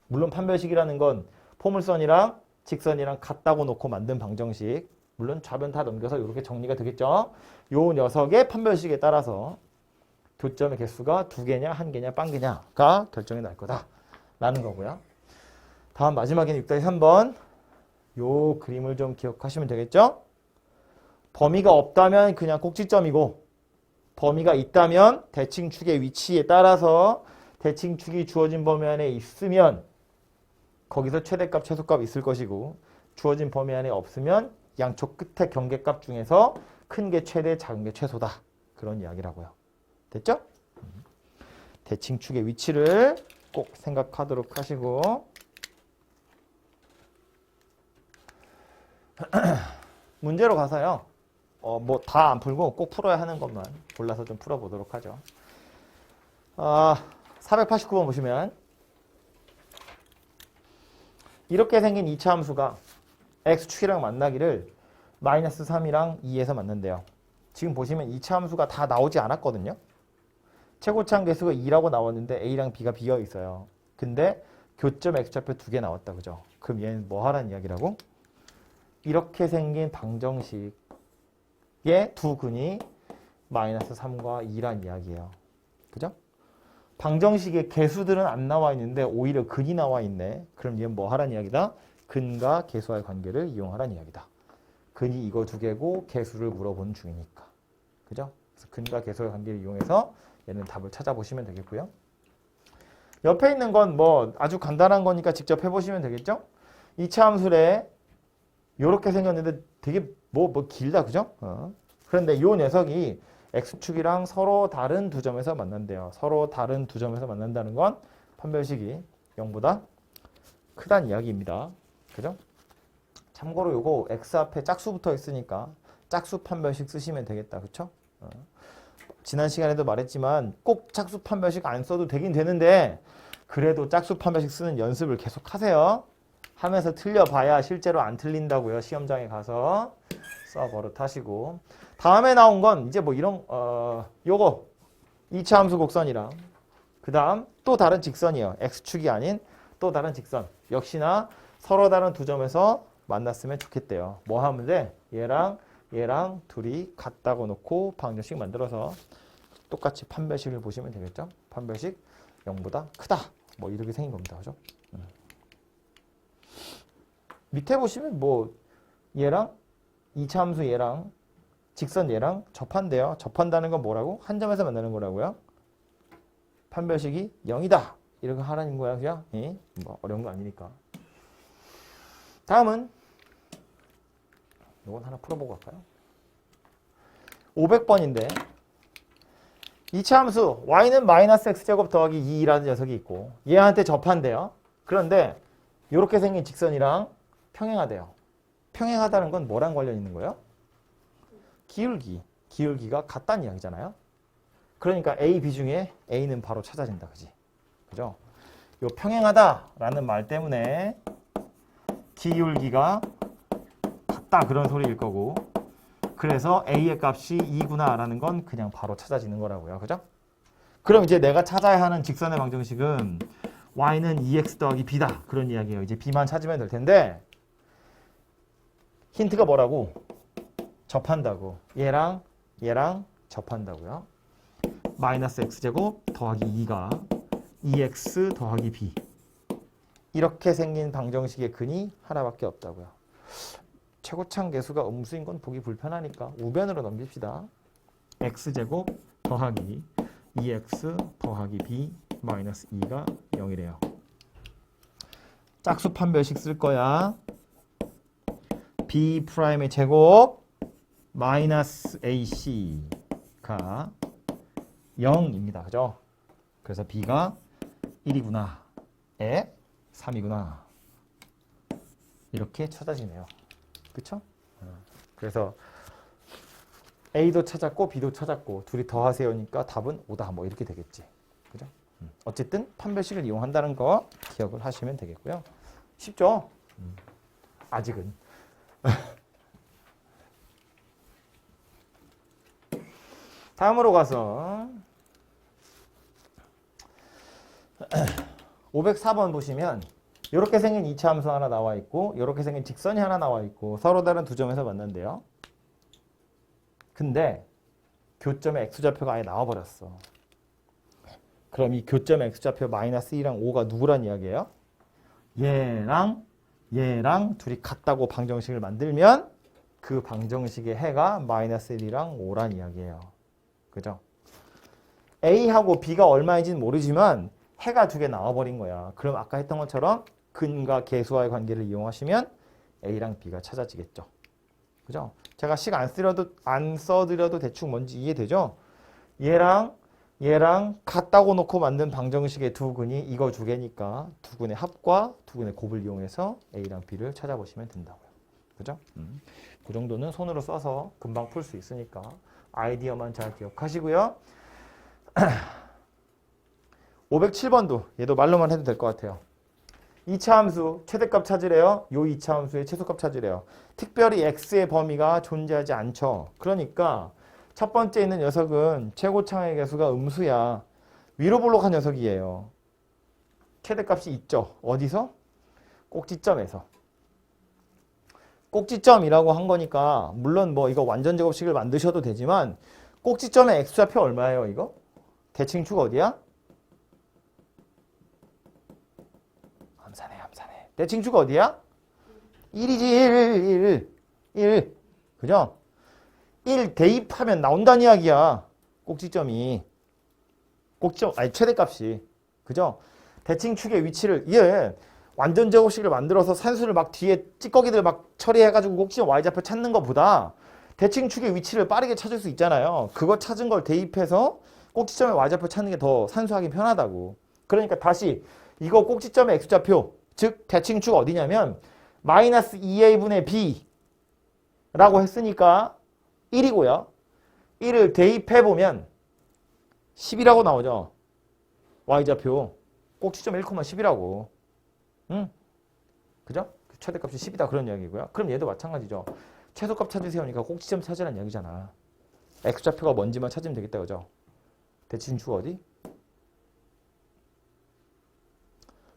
물론 판별식이라는 건 포물선이랑 직선이랑 같다고 놓고 만든 방정식 물론 좌변 다 넘겨서 이렇게 정리가 되겠죠. 요 녀석의 판별식에 따라서 교점의 개수가 2개냐 1개냐 빵개냐가 결정이 날 거다라는 거고요. 다음 마지막에는 6-3번 요 그림을 좀 기억하시면 되겠죠. 범위가 없다면 그냥 꼭지점이고 범위가 있다면 대칭축의 위치에 따라서 대칭축이 주어진 범위 안에 있으면 거기서 최대값, 최소값 있을 것이고 주어진 범위 안에 없으면 양쪽 끝에 경계값 중에서 큰 게 최대, 작은 게 최소다. 그런 이야기라고요. 됐죠? 대칭축의 위치를 꼭 생각하도록 하시고 문제로 가서요. 뭐 다 안 풀고 꼭 풀어야 하는 것만 골라서 좀 풀어보도록 하죠. 489번 보시면 이렇게 생긴 2차 함수가 x축이랑 만나기를 마이너스 3이랑 2에서 만난대요. 지금 보시면 2차 함수가 다 나오지 않았거든요. 최고차항 개수가 2라고 나왔는데 a랑 b가 비어 있어요. 근데 교점 x좌표 2개 나왔다. 그죠? 그럼 얘는 뭐 하라는 이야기라고? 이렇게 생긴 방정식의 두 근이 마이너스 3과 2란 이야기예요. 그죠? 방정식의 개수들은 안 나와 있는데 오히려 근이 나와 있네. 그럼 얘는 뭐 하라는 이야기다? 근과 개수와의 관계를 이용하라는 이야기다. 근이 이거 2개고 개수를 물어보는 중이니까. 그죠? 그래서 근과 개수의 관계를 이용해서 얘는 답을 찾아보시면 되겠고요. 옆에 있는 건 뭐 아주 간단한 거니까 직접 해보시면 되겠죠? 2차 함수래 요렇게 생겼는데 되게 뭐 길다. 그죠? 그런데 요 녀석이 x축이랑 서로 다른 두 점에서 만난대요. 서로 다른 두 점에서 만난다는 건 판별식이 0보다 크다는 이야기입니다. 그죠? 참고로 요거 x 앞에 짝수 붙어 있으니까 짝수 판별식 쓰시면 되겠다. 그쵸? 지난 시간에도 말했지만 꼭 짝수 판별식 안 써도 되긴 되는데 그래도 짝수 판별식 쓰는 연습을 계속 하세요. 하면서 틀려봐야 실제로 안 틀린다고요. 시험장에 가서 버릇하시고 다음에 나온 건 이제 뭐 이런 요거 2차 함수 곡선이랑 그 다음 또 다른 직선이에요. x축이 아닌 또 다른 직선. 역시나 서로 다른 두 점에서 만났으면 좋겠대요. 뭐 하면 돼? 얘랑 둘이 같다고 놓고 방정식 만들어서 똑같이 판별식을 보시면 되겠죠. 판별식 0보다 크다. 뭐 이렇게 생긴 겁니다. 그죠? 밑에 보시면 뭐 얘랑 2차 함수 얘랑 직선 얘랑 접한대요. 접한다는 건 뭐라고? 한 점에서 만나는 거라고요. 판별식이 0이다. 이렇게 하라는 거야. 그냥 뭐 어려운 거 아니니까. 다음은 이건 하나 풀어보고 갈까요? 500번인데 2차 함수 y는 마이너스 x제곱 더하기 2라는 녀석이 있고 얘한테 접한대요. 그런데 이렇게 생긴 직선이랑 평행하대요. 평행하다는 건 뭐랑 관련 있는 거예요? 기울기가 같다는 이야기잖아요. 그러니까 A, B 중에 A는 바로 찾아진다. 그지? 그죠? 요 평행하다라는 말 때문에 기울기가 같다 그런 소리일 거고 그래서 A의 값이 2구나 라는 건 그냥 바로 찾아지는 거라고요. 그죠? 그럼 이제 내가 찾아야 하는 직선의 방정식은 y는 2x 더하기 b다. 그런 이야기예요. 이제 b만 찾으면 될 텐데 힌트가 뭐라고? 접한다고. 얘랑 접한다고요. 마이너스 x제곱 더하기 2가 2x 더하기 b. 이렇게 생긴 방정식의 근이 하나밖에 없다고요. 최고창 계수가 음수인 건 보기 불편하니까 우변으로 넘깁시다. x제곱 더하기 2x 더하기 b 마이너스 2가 0이래요. 짝수 판별식 쓸 거야. b 프라임의 제곱 마이너스 ac가 0입니다. 그죠? 그래서 b가 1이구나. 에 3이구나. 이렇게 찾아지네요. 그쵸? 그래서 A도 찾았고 B도 찾았고 둘이 더하세요니까 답은 5다. 뭐 이렇게 되겠지. 그죠? 어쨌든 판별식을 이용한다는 거 기억을 하시면 되겠고요. 쉽죠? 아직은. 다음으로 가서 504번 보시면 이렇게 생긴 이차 함수 하나 나와 있고 이렇게 생긴 직선이 하나 나와 있고 서로 다른 두 점에서 만난대요. 근데 교점의 x좌표가 아예 나와버렸어. 그럼 이 교점의 x좌표 마이너스 2랑 5가 누구란 이야기예요? 얘랑 둘이 같다고 방정식을 만들면 그 방정식의 해가 마이너스 1이랑 5란 이야기예요. 그죠? A하고 B가 얼마인지는 모르지만 해가 두 개 나와버린 거야. 그럼 아까 했던 것처럼 근과 계수와의 관계를 이용하시면 A랑 B가 찾아지겠죠. 그죠? 제가 식 안 써드려도 대충 뭔지 이해되죠? 얘랑 같다고 놓고 만든 방정식의 두 근이 이거 두 개니까 두 근의 합과 두 근의 곱을 이용해서 A랑 B를 찾아보시면 된다고요. 그죠? 그 정도는 손으로 써서 금방 풀 수 있으니까 아이디어만 잘 기억하시고요. 507번도 얘도 말로만 해도 될 것 같아요. 2차 함수 최대값 찾으래요. 요 2차 함수의 최소값 찾으래요. 특별히 x의 범위가 존재하지 않죠. 그러니까 첫 번째 있는 녀석은 최고창의 계수가 음수야. 위로 볼록한 녀석이에요. 최대값이 있죠. 어디서? 꼭지점에서. 꼭지점이라고 한 거니까 물론 뭐 이거 완전 제곱식을 만드셔도 되지만 꼭지점의 x좌표 얼마예요 이거? 대칭축 어디야? 암산해. 대칭축 어디야? 1이지 1. 그죠? 1 대입하면 나온다는 이야기야. 꼭지점이. 최대값이. 그죠? 대칭축의 위치를 완전 제곱식을 만들어서 산수를 막 뒤에 찌꺼기들 막 처리해가지고 꼭지점 y좌표 찾는 것보다 대칭축의 위치를 빠르게 찾을 수 있잖아요. 그거 찾은 걸 대입해서 꼭지점의 y좌표 찾는 게 더 산수하기 편하다고. 그러니까 다시 이거 꼭지점의 x좌표, 즉 대칭축 어디냐면 마이너스 2a분의 b라고 했으니까 1이고요. 1을 대입해보면 10이라고 나오죠. y좌표. 꼭지점 1,10이라고. 그죠? 최대값이 10이다 그런 이야기고요. 그럼 얘도 마찬가지죠. 최소값 찾으세요니까 꼭지점 찾으라는 이야기잖아. x좌표가 뭔지만 찾으면 되겠다. 그죠? 대칭축 어디?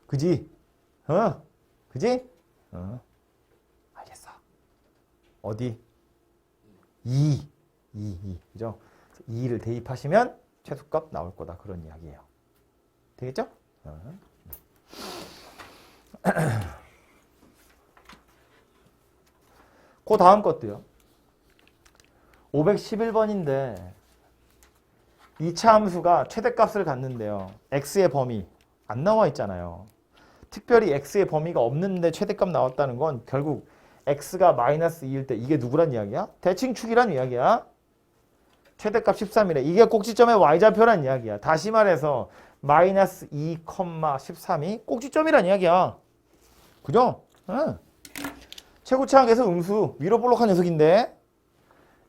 그지? 그지? 알겠어. 어디? 2. 그죠? 2를 대입하시면 최소값 나올 거다. 그런 이야기예요. 되겠죠? 그 다음 것도요. 511번인데 2차 함수가 최대값을 갖는데요. x의 범위 안 나와 있잖아요. 특별히 x의 범위가 없는데 최대값 나왔다는 건 결국 x가 마이너스 2일 때 이게 누구란 이야기야? 대칭축이란 이야기야. 최대값 13이래. 이게 꼭지점의 y좌표란 이야기야. 다시 말해서 마이너스 2, 13이 꼭지점이란 이야기야. 그죠? 최고차항에서 음수 위로 볼록한 녀석인데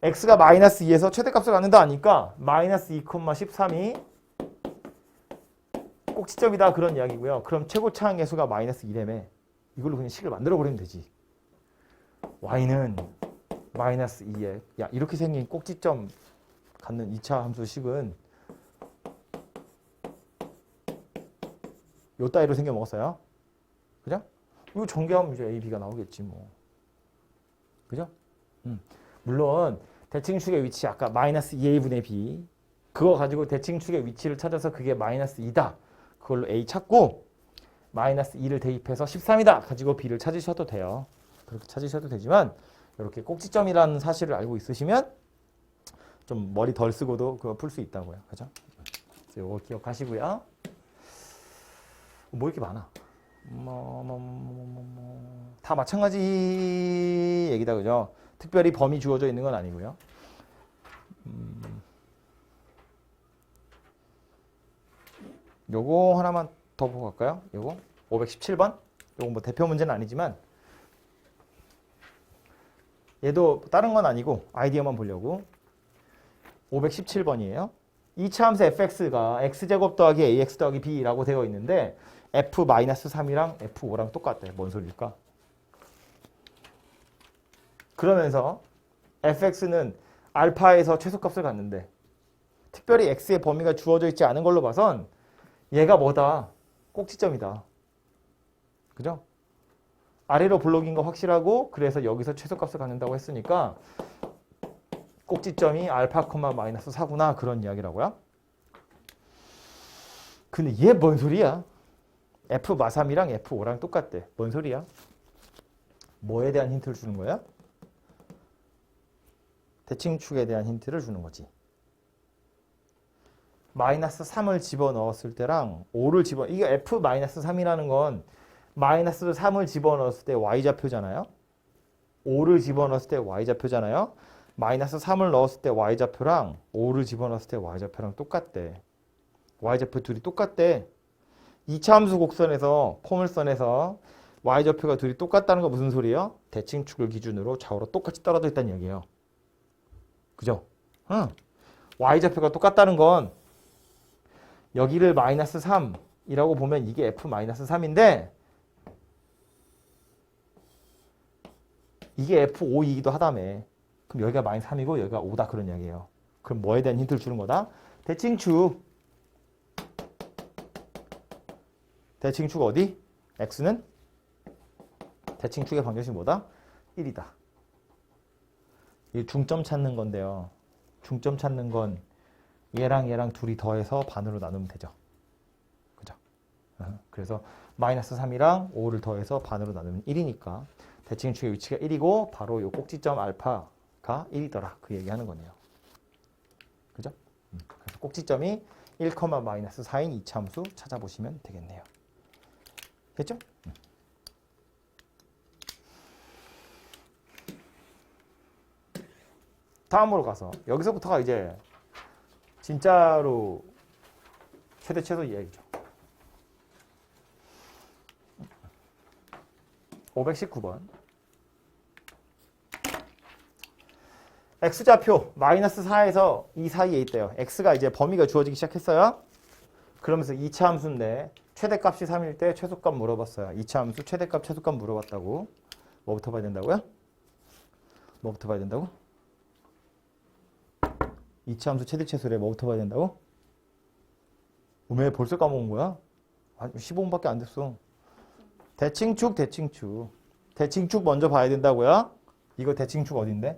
x가 마이너스 2에서 최대값을 갖는다 하니까 마이너스 2, 13이 꼭지점이다 그런 이야기고요. 그럼 최고차항 계수가 마이너스 2라며 이걸로 그냥 식을 만들어 버리면 되지. y는 마이너스 2에 야 이렇게 생긴 꼭지점 갖는 2차 함수 식은 요 따위로 생겨 먹었어요. 그죠? 이거 전개하면 이제 a, b가 나오겠지 뭐. 그죠? 물론 대칭축의 위치 아까 마이너스 2a분의 b 그거 가지고 대칭축의 위치를 찾아서 그게 마이너스 2다. 그걸로 a 찾고 마이너스 2를 대입해서 13이다 가지고 b를 찾으셔도 돼요. 그렇게 찾으셔도 되지만 이렇게 꼭지점이라는 사실을 알고 있으시면 좀 머리 덜 쓰고도 그거 풀 수 있다고요. 그죠? 이거 기억하시고요. 뭐 이렇게 많아? 다 마찬가지 얘기다. 그죠? 특별히 범위 주어져 있는 건 아니고요. 요거 하나만 더 보고 갈까요? 요거 517번. 요거 뭐 대표 문제는 아니지만 얘도 다른 건 아니고 아이디어만 보려고. 517번이에요. 2차 함수 fx가 x제곱 더하기 ax 더하기 b라고 되어 있는데 f-3이랑 f5랑 똑같대. 뭔 소리일까? 그러면서 fx는 알파에서 최소값을 갖는데 특별히 x의 범위가 주어져 있지 않은 걸로 봐선 얘가 뭐다? 꼭지점이다. 그죠? 아래로 블록인 거 확실하고 그래서 여기서 최소값을 갖는다고 했으니까 꼭지점이 알파, 마이너스 4구나 그런 이야기라고요. 근데 얘 뭔 소리야? f-3이랑 f5랑 똑같대. 뭔 소리야? 뭐에 대한 힌트를 주는 거야? 대칭축에 대한 힌트를 주는 거지. 마이너스 3을 집어넣었을 때랑 5를 이게 f-3이라는 건 마이너스 3을 집어넣었을 때 y좌표잖아요. 5를 집어넣었을 때 y좌표잖아요. 마이너스 3을 넣었을 때 y좌표랑 5를 집어넣었을 때 y좌표랑 똑같대. y좌표 둘이 똑같대. 2차 함수 곡선에서 포물선에서 y좌표가 둘이 똑같다는 거 무슨 소리예요? 대칭축을 기준으로 좌우로 똑같이 떨어져 있다는 얘기예요. 그죠? 응. y좌표가 똑같다는 건 여기를 마이너스 3이라고 보면 이게 f-3인데 이게 f5이기도 하다며. 그럼 여기가 마이너스 3이고 여기가 5다 그런 이야기예요. 그럼 뭐에 대한 힌트를 주는 거다? 대칭축. 대칭축 어디? x는 대칭축의 방정식이 뭐다? 1이다. 이 중점 찾는 건데요. 중점 찾는 건 얘랑 얘랑 둘이 더해서 반으로 나누면 되죠. 그죠? 그래서 마이너스 3이랑 5를 더해서 반으로 나누면 1이니까 대칭축의 위치가 1이고 바로 요 꼭지점 알파가 1이더라. 그 얘기하는 거네요. 그죠? 그래서 꼭지점이 1, 마이너스 4인 2차 함수 찾아보시면 되겠네요. 됐죠? 다음으로 가서 여기서부터가 이제 진짜로 최대 최소 이야기죠. 519번. x좌표 마이너스 4에서 2 사이에 있대요. x가 이제 범위가 주어지기 시작했어요. 그러면서 2차 함수인데 최대값이 3일 때 최소값 물어봤어요. 2차 함수 최대값 최소값 물어봤다고. 뭐부터 봐야 된다고요? 뭐부터 봐야 된다고? 2차 함수 최대 최소래. 뭐부터 봐야 된다고? 왜 벌써 까먹은 거야? 15분밖에 안 됐어. 대칭축, 대칭축. 대칭축 먼저 봐야 된다고요? 이거 대칭축 어딘데?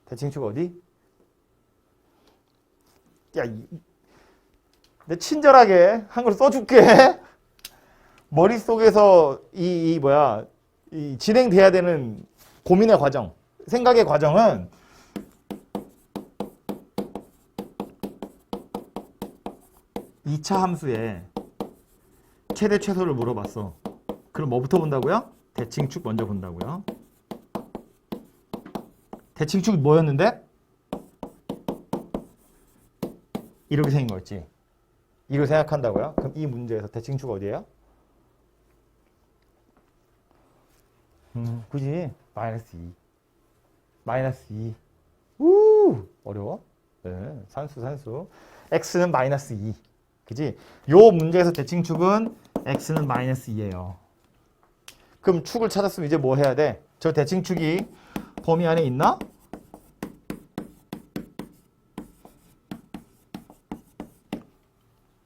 대칭축 어디? 야, 내 친절하게 한글 써줄게. 머릿속에서 이 진행돼야 되는 고민의 과정, 생각의 과정은 이 차 함수에 최대 최소를 물어봤어. 그럼 뭐부터 본다고요? 대칭축 먼저 본다고요. 대칭축이 뭐였는데? 이렇게 생긴 거였지. 이렇게 생각한다고요? 그럼 이 문제에서 대칭축 어디예요? 그지? 마이너스 2. 마이너스 2. 어려워? 네, 산수. x는 마이너스 2. 그지? 요 문제에서 대칭축은 x는 마이너스 2예요. 그럼 축을 찾았으면 이제 뭐 해야 돼? 저 대칭축이 범위 안에 있나?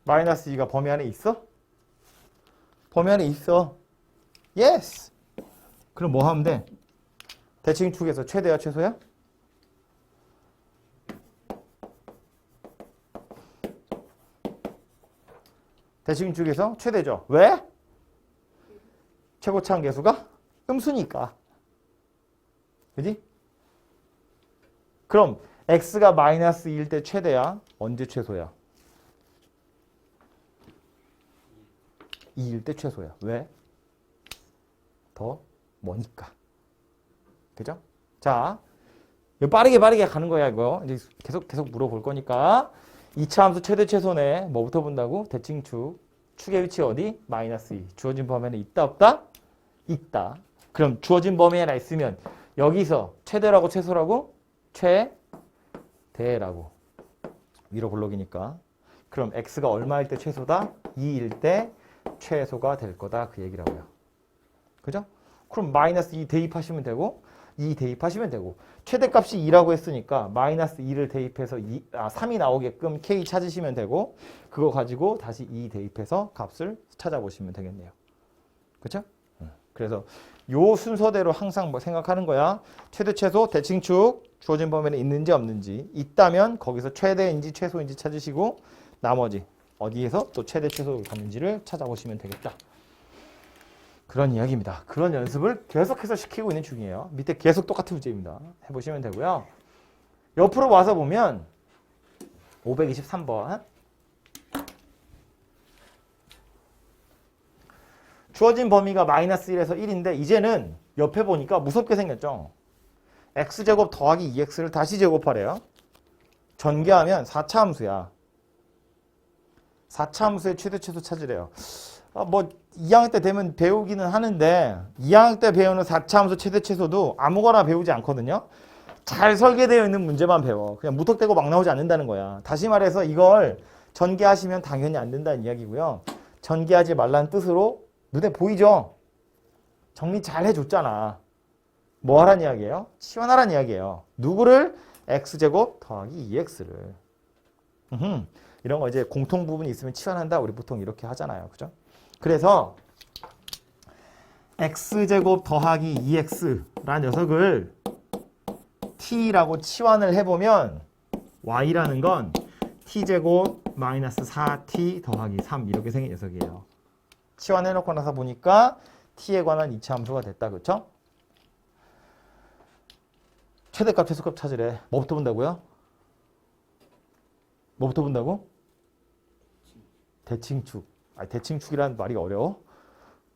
마이너스 2가 범위 안에 있어? 범위 안에 있어. 예스! 그럼 뭐 하면 돼? 대칭축에서 최대야 최소야? 대칭축에서 최대죠. 왜? 최고차항 계수가 음수니까. 그지? 그럼 x가 마이너스 2일 때 최대야? 언제 최소야? 2일 때 최소야. 왜? 더 머니까. 그죠? 자, 이거 빠르게 가는 거야, 이거. 이제 계속 물어볼 거니까. 2차 함수 최대 최소네. 뭐부터 본다고? 대칭축. 축의 위치 어디? 마이너스 2. 주어진 범위에는 있다, 없다? 있다. 그럼 주어진 범위에 하나 있으면 여기서 최대라고 최소라고? 최대라고. 위로 볼록이니까. 그럼 x가 얼마일 때 최소다? 2일 때 최소가 될 거다. 그 얘기라고요. 그죠? 그럼 마이너스 2 대입하시면 되고 2 대입하시면 되고 최대값이 2라고 했으니까 마이너스 2를 대입해서 3이 나오게끔 k 찾으시면 되고 그거 가지고 다시 2 대입해서 값을 찾아보시면 되겠네요. 그렇죠? 그래서 요 순서대로 항상 뭐 생각하는 거야. 최대 최소 대칭축 주어진 범위에 있는지 없는지 있다면 거기서 최대인지 최소인지 찾으시고 나머지 어디에서 또 최대 최소를 갔는지를 찾아보시면 되겠다. 그런 이야기입니다. 그런 연습을 계속해서 시키고 있는 중이에요. 밑에 계속 똑같은 문제입니다. 해보시면 되고요. 옆으로 와서 보면 523번 주어진 범위가 마이너스 1에서 1인데 이제는 옆에 보니까 무섭게 생겼죠. x제곱 더하기 2x를 다시 제곱하래요. 전개하면 4차 함수야. 4차 함수의 최대 최소 찾으래요. 뭐 2학년 때 되면 배우기는 하는데 2학년 때 배우는 4차 함수 최대 최소도 아무거나 배우지 않거든요. 잘 설계되어 있는 문제만 배워. 그냥 무턱대고 막 나오지 않는다는 거야. 다시 말해서 이걸 전개하시면 당연히 안 된다는 이야기고요. 전개하지 말라는 뜻으로 눈에 보이죠? 정리 잘 해줬잖아. 뭐 하란 이야기예요? 치환하란 이야기예요. 누구를? x제곱 더하기 2x를. 이런 거 이제 공통 부분이 있으면 치환한다. 우리 보통 이렇게 하잖아요. 그죠? 그래서 x제곱 더하기 2x라는 녀석을 t라고 치환을 해보면 y라는 건 t제곱 마이너스 4t 더하기 3 이렇게 생긴 녀석이에요. 치환해놓고 나서 보니까 t에 관한 2차 함수가 됐다. 그렇죠? 최대값, 최소값 찾으래. 뭐부터 본다고요? 뭐부터 본다고? 대칭축. 대칭축이라는 말이 어려워.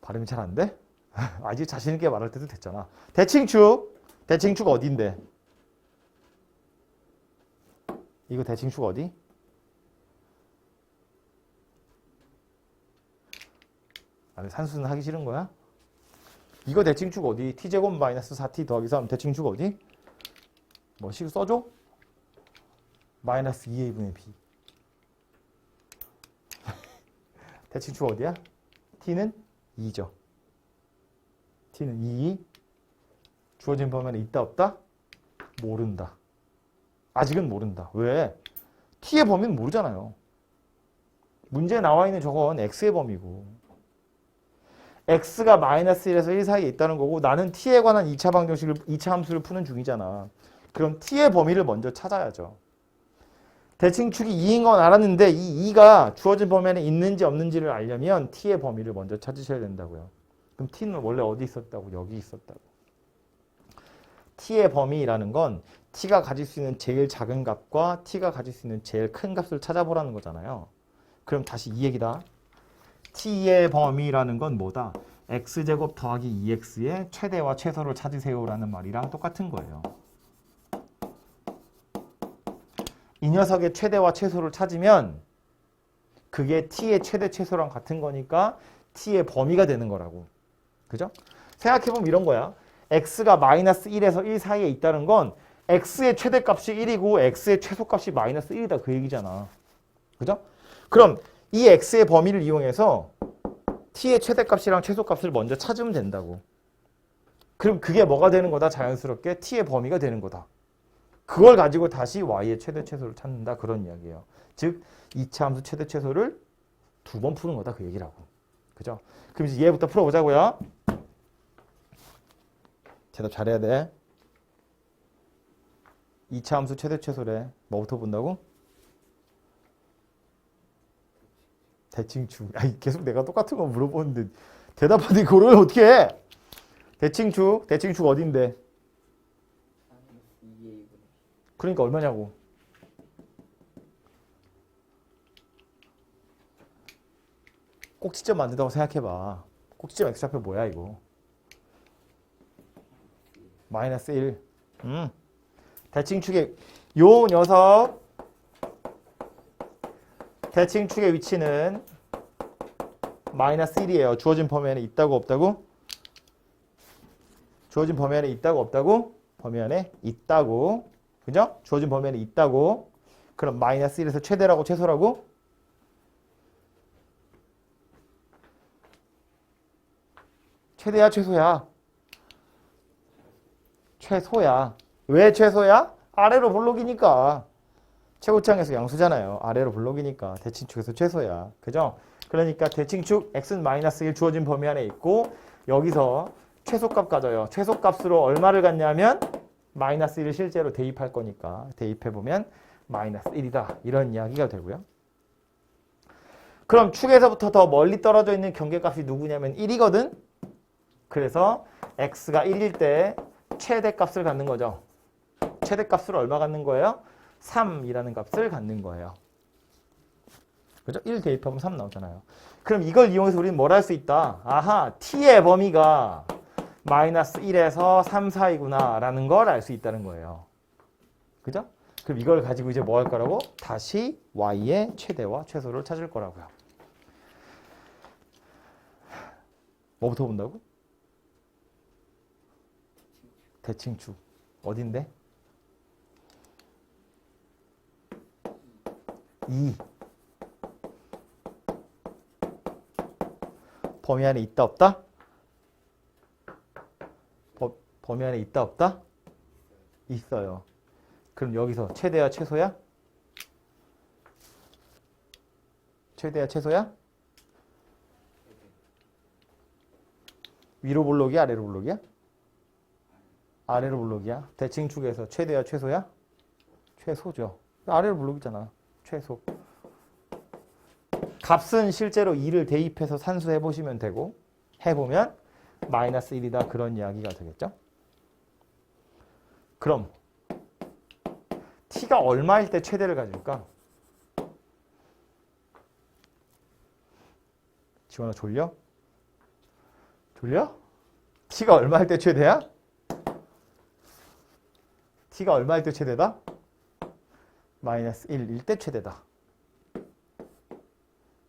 발음이 잘 안 돼? 아직 자신 있게 말할 때도 됐잖아. 대칭축. 대칭축 어디인데? 이거 대칭축 어디? 산수는 하기 싫은 거야? 이거 대칭축 어디? t제곱 마이너스 4t 더하기 3 대칭축 어디? 뭐 식 써줘? 마이너스 2a분의 b. 대칭축 어디야? t는 2죠. t는 2. 주어진 범위에 있다 없다? 모른다. 아직은 모른다. 왜? t의 범위는 모르잖아요. 문제에 나와 있는 저건 x의 범위고 x가 마이너스 1에서 1 사이에 있다는 거고 나는 t에 관한 2차 방정식을 2차 함수를 푸는 중이잖아. 그럼 t의 범위를 먼저 찾아야죠. 대칭축이 2인 건 알았는데 이 2가 주어진 범위에 있는지 없는지를 알려면 t의 범위를 먼저 찾으셔야 된다고요. 그럼 t는 원래 어디 있었다고? 여기 있었다고. t의 범위라는 건 t가 가질 수 있는 제일 작은 값과 t가 가질 수 있는 제일 큰 값을 찾아보라는 거잖아요. 그럼 다시 이 얘기다. t의 범위라는 건 뭐다? x제곱 더하기 2x의 최대와 최소를 찾으세요라는 말이랑 똑같은 거예요. 이 녀석의 최대와 최소를 찾으면 그게 t의 최대 최소랑 같은 거니까 t의 범위가 되는 거라고. 그죠? 생각해보면 이런 거야. x가 마이너스 1에서 1 사이에 있다는 건 x의 최대값이 1이고 x의 최소값이 마이너스 1이다 그 얘기잖아. 그죠? 그럼 이 x의 범위를 이용해서 t의 최대값이랑 최소값을 먼저 찾으면 된다고. 그럼 그게 뭐가 되는 거다? 자연스럽게 t의 범위가 되는 거다. 그걸 가지고 다시 y의 최대 최소를 찾는다. 그런 이야기예요. 즉 2차 함수 최대 최소를 2번 푸는 거다. 그 얘기라고. 그죠? 그럼 이제 얘부터 풀어보자고요. 대답 잘해야 돼. 2차 함수 최대 최소래. 뭐부터 본다고? 대칭축. 아니, 계속 내가 똑같은 거 물어보는데 대답하는데 그걸 어떻게 해? 대칭축 어딘데? 그러니까 얼마냐고. 꼭지점 만든다고 생각해봐. 꼭지점 x좌표 뭐야 이거? 마이너스 1. 대칭축의 요 녀석 대칭축의 위치는 마이너스 1이에요. 주어진 범위 안에 있다고 없다고? 주어진 범위 안에 있다고 없다고? 범위 안에 있다고. 그죠? 주어진 범위 안에 있다고. 그럼 마이너스 1에서 최대라고 최소라고? 최대야 최소야? 최소야. 왜 최소야? 아래로 볼록이니까. 최고창에서 양수잖아요. 아래로 볼록이니까. 대칭축에서 최소야. 그죠? 그러니까 대칭축 x는 마이너스 1 주어진 범위 안에 있고 여기서 최소값 가져요. 최소값으로 얼마를 갖냐면 마이너스 1을 실제로 대입할 거니까 대입해보면 마이너스 1이다. 이런 이야기가 되고요. 그럼 축에서부터 더 멀리 떨어져 있는 경계값이 누구냐면 1이거든. 그래서 x가 1일 때 최대값을 갖는 거죠. 최대값을 얼마 갖는 거예요? 3이라는 값을 갖는 거예요. 그죠? 1 대입하면 3 나오잖아요. 그럼 이걸 이용해서 우리는 뭘 할 수 있다? 아하, t의 범위가 마이너스 1에서 3 사이구나 라는 걸 알 수 있다는 거예요. 그죠? 그럼 이걸 가지고 이제 뭐 할 거라고? 다시 y의 최대와 최소를 찾을 거라고요. 뭐부터 본다고? 대칭축. 어딘데? 2. 범위 안에 있다 없다? 범위 안에 있다 없다? 있어요. 그럼 여기서 최대야 최소야? 최대야 최소야? 위로 볼록이야 아래로 볼록이야? 아래로 볼록이야. 대칭축에서 최대야 최소야? 최소죠. 아래로 볼록이잖아. 최소. 값은 실제로 2를 대입해서 산수해 보시면 되고 해보면 마이너스 1이다 그런 이야기가 되겠죠. 그럼 t가 얼마일 때 최대를 가질까? 지원아 졸려? 졸려? t가 얼마일 때 최대야? t가 얼마일 때 최대다? 마이너스 1일 때 최대다.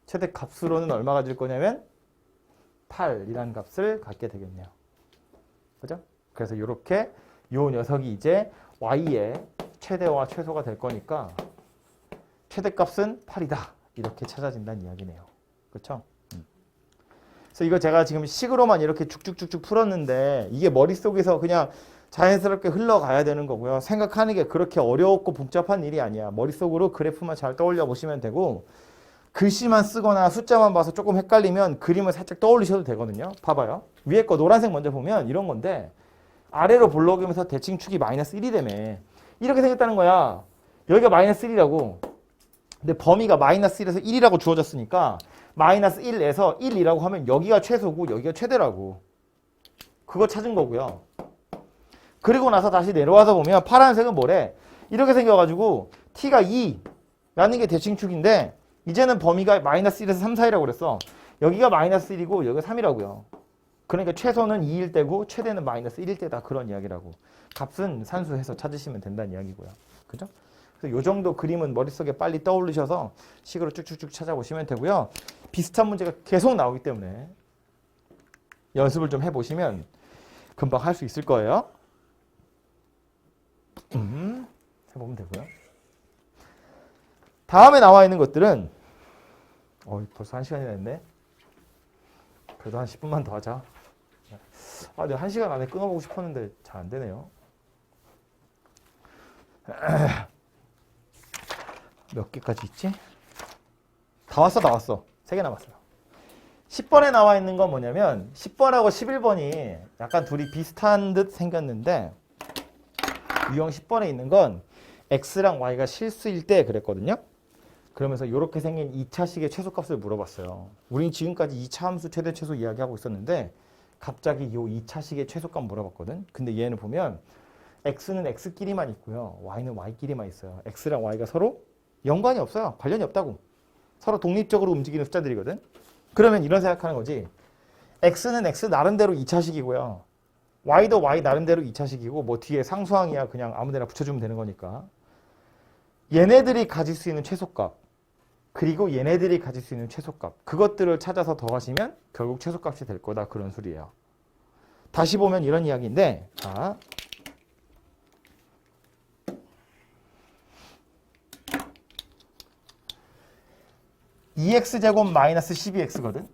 최대 값으로는 얼마 가질 거냐면 8이라는 값을 갖게 되겠네요. 그죠? 그래서 이렇게 요 녀석이 이제 y의 최대와 최소가 될 거니까 최대값은 8이다. 이렇게 찾아진다는 이야기네요. 그렇죠? 그래서 이거 제가 지금 식으로만 이렇게 쭉쭉쭉쭉 풀었는데 이게 머릿속에서 그냥 자연스럽게 흘러가야 되는 거고요. 생각하는 게 그렇게 어렵고 복잡한 일이 아니야. 머릿속으로 그래프만 잘 떠올려 보시면 되고 글씨만 쓰거나 숫자만 봐서 조금 헷갈리면 그림을 살짝 떠올리셔도 되거든요. 봐봐요. 위에 거 노란색 먼저 보면 이런 건데 아래로 볼록이면서 대칭축이 마이너스 1이 되며 이렇게 생겼다는 거야. 여기가 마이너스 1이라고. 근데 범위가 마이너스 1에서 1이라고 주어졌으니까 마이너스 1에서 1이라고 하면 여기가 최소고 여기가 최대라고. 그거 찾은 거고요. 그리고 나서 다시 내려와서 보면 파란색은 뭐래? 이렇게 생겨가지고 t가 2라는 게 대칭축인데 이제는 범위가 마이너스 1에서 3 사이라고 그랬어. 여기가 마이너스 1이고 여기가 3이라고요. 그러니까 최소는 2일 때고 최대는 마이너스 1일 때다. 그런 이야기라고. 값은 산수해서 찾으시면 된다는 이야기고요. 그죠? 그래서 요 정도 그림은 머릿속에 빨리 떠올리셔서 식으로 쭉쭉쭉 찾아보시면 되고요. 비슷한 문제가 계속 나오기 때문에 연습을 좀 해보시면 금방 할 수 있을 거예요. 해보면 되고요. 다음에 나와 있는 것들은 벌써 1시간이 됐네. 그래도 한 10분만 더 하자. 내가 1시간 안에 끊어보고 싶었는데 잘 안 되네요. 몇 개까지 있지? 다 왔어. 3개 남았어요. 10번에 나와 있는 건 뭐냐면 10번하고 11번이 약간 둘이 비슷한 듯 생겼는데 유형 10번에 있는 건 x랑 y가 실수일 때 그랬거든요. 그러면서 이렇게 생긴 2차식의 최소값을 물어봤어요. 우린 지금까지 2차 함수 최대 최소 이야기하고 있었는데 갑자기 이 2차식의 최소값 물어봤거든. 근데 얘는 보면 x는 x끼리만 있고요. y는 y끼리만 있어요. x랑 y가 서로 연관이 없어요. 관련이 없다고. 서로 독립적으로 움직이는 숫자들이거든. 그러면 이런 생각하는 거지. x는 x 나름대로 2차식이고요. y도 y 나름대로 2차식이고 뭐 뒤에 상수항이야 그냥 아무데나 붙여주면 되는 거니까. 얘네들이 가질 수 있는 최소값 그리고 얘네들이 가질 수 있는 최소값 그것들을 찾아서 더하시면 결국 최소값이 될 거다 그런 소리예요. 다시 보면 이런 이야기인데 자, (2x제곱 마이너스 12x거든)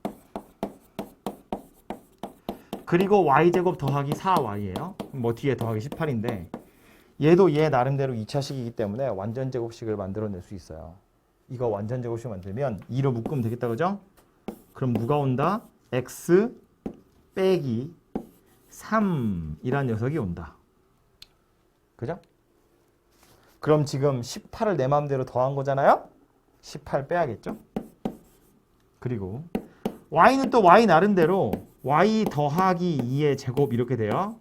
그리고 y제곱 더하기 4y예요. 뭐 뒤에 더하기 18인데 얘도 얘 나름대로 2차식이기 때문에 완전 제곱식을 만들어낼 수 있어요. 이거 완전 제곱식 만들면 2로 묶으면 되겠다 그죠? 그럼 누가 온다? x 빼기 3이란 녀석이 온다. 그죠? 그럼 지금 18을 내 마음대로 더한 거잖아요? 18 빼야겠죠? 그리고 y는 또 y 나름대로 y 더하기 2의 제곱 이렇게 돼요.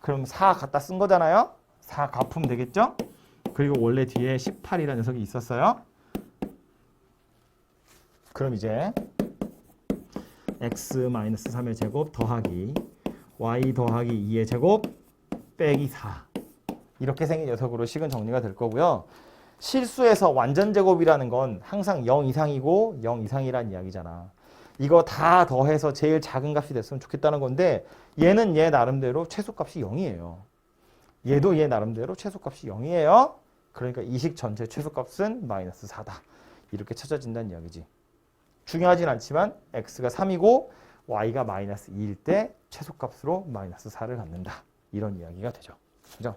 그럼 4 갖다 쓴 거잖아요? 4 갚으면 되겠죠? 그리고 원래 뒤에 18이라는 녀석이 있었어요. 그럼 이제 x-3의 제곱 더하기 y 더하기 2의 제곱 빼기 4 이렇게 생긴 녀석으로 식은 정리가 될 거고요. 실수에서 완전 제곱이라는 건 항상 0 이상이고 0 이상이란 이야기잖아. 이거 다 더해서 제일 작은 값이 됐으면 좋겠다는 건데 얘는 얘 나름대로 최소값이 0이에요. 얘도 얘 나름대로 최소값이 0이에요. 그러니까 이 식 전체 최소값은 마이너스 4다. 이렇게 찾아진다는 이야기지. 중요하진 않지만 x가 3이고 y가 마이너스 2일 때 최소값으로 마이너스 4를 갖는다. 이런 이야기가 되죠. 그죠?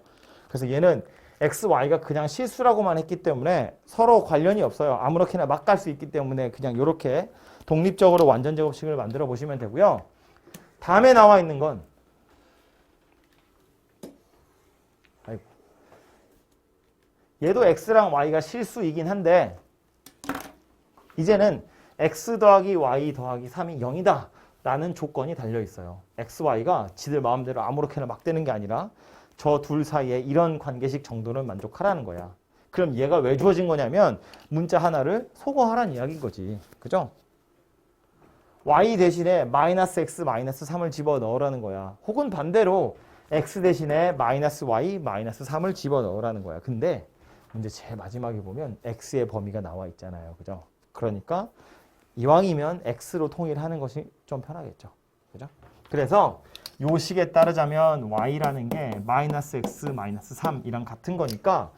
그래서 얘는 x, y가 그냥 실수라고만 했기 때문에 서로 관련이 없어요. 아무렇게나 막 갈 수 있기 때문에 그냥 이렇게 독립적으로 완전 제곱식을 만들어 보시면 되고요. 다음에 나와 있는 건 아이고. 얘도 x랑 y가 실수이긴 한데 이제는 x 더하기 y 더하기 3이 0이다 라는 조건이 달려 있어요. x, y가 지들 마음대로 아무렇게나 막 되는 게 아니라 저 둘 사이에 이런 관계식 정도는 만족하라는 거야. 그럼 얘가 왜 주어진 거냐면 문자 하나를 소거하라는 이야기인 거지. 그죠? y 대신에 마이너스 x 마이너스 3을 집어넣으라는 거야. 혹은 반대로 x 대신에 마이너스 y 마이너스 3을 집어넣으라는 거야. 근데 문제 제일 마지막에 보면 x의 범위가 나와 있잖아요. 그죠? 그러니까 이왕이면 x로 통일하는 것이 좀 편하겠죠. 그죠? 그래서 요 식에 따르자면 y라는 게 마이너스 x 마이너스 3이랑 같은 거니까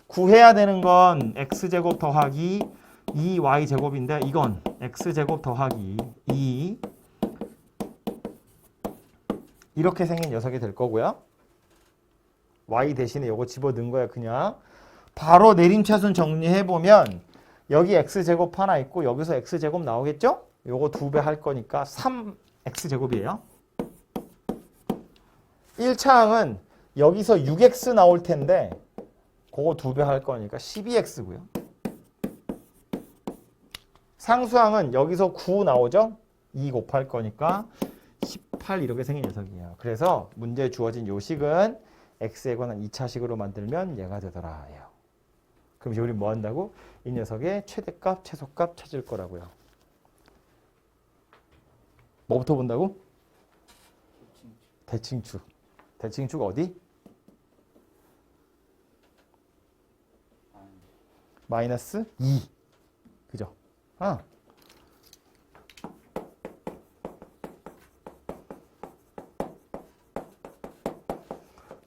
구해야 되는 건 x제곱 더하기 2y제곱인데 이건 x제곱 더하기 2 이렇게 생긴 녀석이 될 거고요. y 대신에 요거 집어넣은 거야 그냥. 바로 내림차순 정리해보면 여기 x제곱 하나 있고 여기서 x제곱 나오겠죠? 요거 2배 할 거니까 3x제곱이에요. 1차항은 여기서 6x 나올 텐데 그거 2배 할 거니까 12x고요. 상수항은 여기서 9 나오죠? 2 곱할 거니까 18 이렇게 생긴 녀석이에요. 그래서 문제에 주어진 요 식은 x에 관한 2차식으로 만들면 얘가 되더라. 그럼 이제 우리 뭐 한다고? 이 녀석의 최대값, 최소값 찾을 거라고요. 뭐부터 본다고? 대칭축. 대칭축 어디? 마이너스 2. 그죠?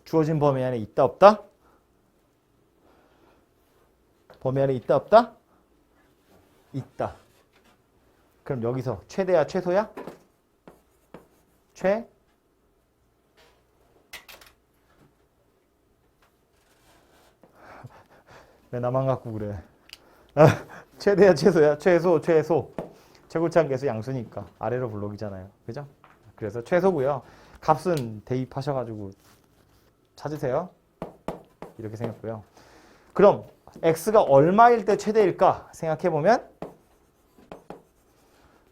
주어진 범위 안에 있다 없다? 범위 안에 있다 없다? 있다. 그럼 여기서 최대야 최소야? 왜 나만 갖고 그래? 최대야 최소야? 최소. 최고차항 계수 양수니까 아래로 블록이잖아요. 그죠? 그래서 최소고요. 값은 대입하셔가지고 찾으세요. 이렇게 생겼고요. 그럼 x가 얼마일 때 최대일까 생각해보면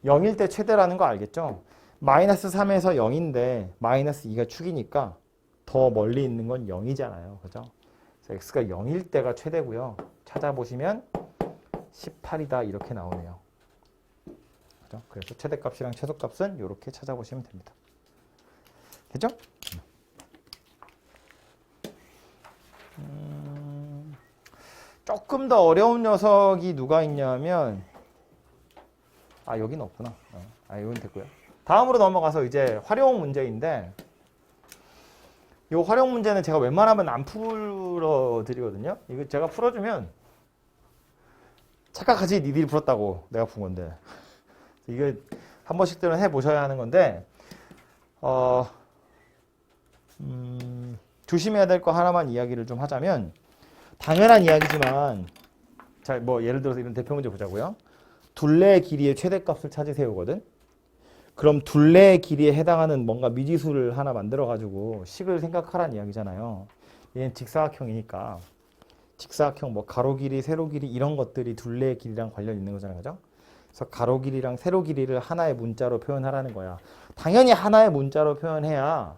0일 때 최대라는 거 알겠죠? 마이너스 3에서 0인데 마이너스 2가 축이니까 더 멀리 있는 건 0이잖아요. 그죠? 그래서 x가 0일 때가 최대고요. 찾아보시면 18이다 이렇게 나오네요. 그죠? 그래서 최대값이랑 최소값은 이렇게 찾아보시면 됩니다. 됐죠? 조금 더 어려운 녀석이 누가 있냐면 여긴 없구나. 여긴 됐고요. 다음으로 넘어가서 이제 활용 문제인데 이 활용 문제는 제가 웬만하면 안 풀어드리거든요. 이거 제가 풀어주면 착각하지 니들이 풀었다고 내가 푼 건데 이게 한 번씩들은 해보셔야 하는 건데 조심해야 될 거 하나만 이야기를 좀 하자면 당연한 이야기지만 자, 뭐 예를 들어서 이런 대표 문제 보자고요. 둘레의 길이의 최대값을 찾으세요거든. 그럼 둘레의 길이에 해당하는 뭔가 미지수를 하나 만들어가지고 식을 생각하라는 이야기잖아요. 얘는 직사각형이니까 직사각형 뭐 가로 길이, 세로 길이 이런 것들이 둘레의 길이랑 관련 있는 거잖아요. 그죠? 그래서 가로 길이랑 세로 길이를 하나의 문자로 표현하라는 거야. 당연히 하나의 문자로 표현해야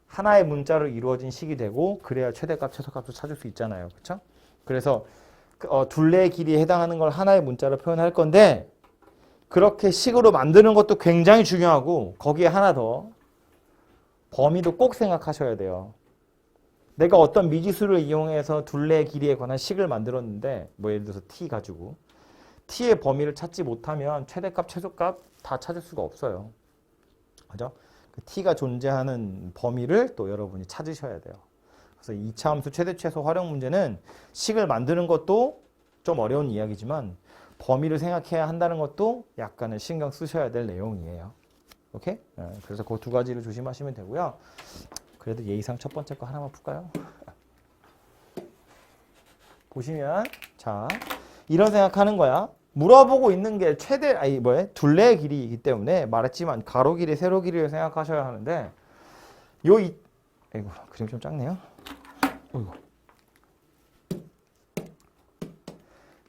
하나의 문자로 이루어진 식이 되고 그래야 최대값, 최소값을 찾을 수 있잖아요. 그렇죠? 그래서 둘레의 길이에 해당하는 걸 하나의 문자로 표현할 건데 그렇게 식으로 만드는 것도 굉장히 중요하고 거기에 하나 더 범위도 꼭 생각하셔야 돼요. 내가 어떤 미지수를 이용해서 둘레의 길이에 관한 식을 만들었는데 뭐 예를 들어서 t 가지고 t의 범위를 찾지 못하면 최대값, 최소값 다 찾을 수가 없어요. 그죠? t가 존재하는 범위를 또 여러분이 찾으셔야 돼요. 그래서 2차 함수 최대 최소 활용 문제는 식을 만드는 것도 좀 어려운 이야기지만 범위를 생각해야 한다는 것도 약간은 신경 쓰셔야 될 내용이에요. 오케이? 그래서 그 두 가지를 조심하시면 되고요. 그래도 예의상 첫 번째 거 하나만 풀까요? 보시면 자 이런 생각하는 거야. 물어보고 있는 게 둘레의 길이이기 때문에 말했지만 가로 길이, 세로 길이를 생각하셔야 하는데 아이고 그림 좀 작네요. 어이구.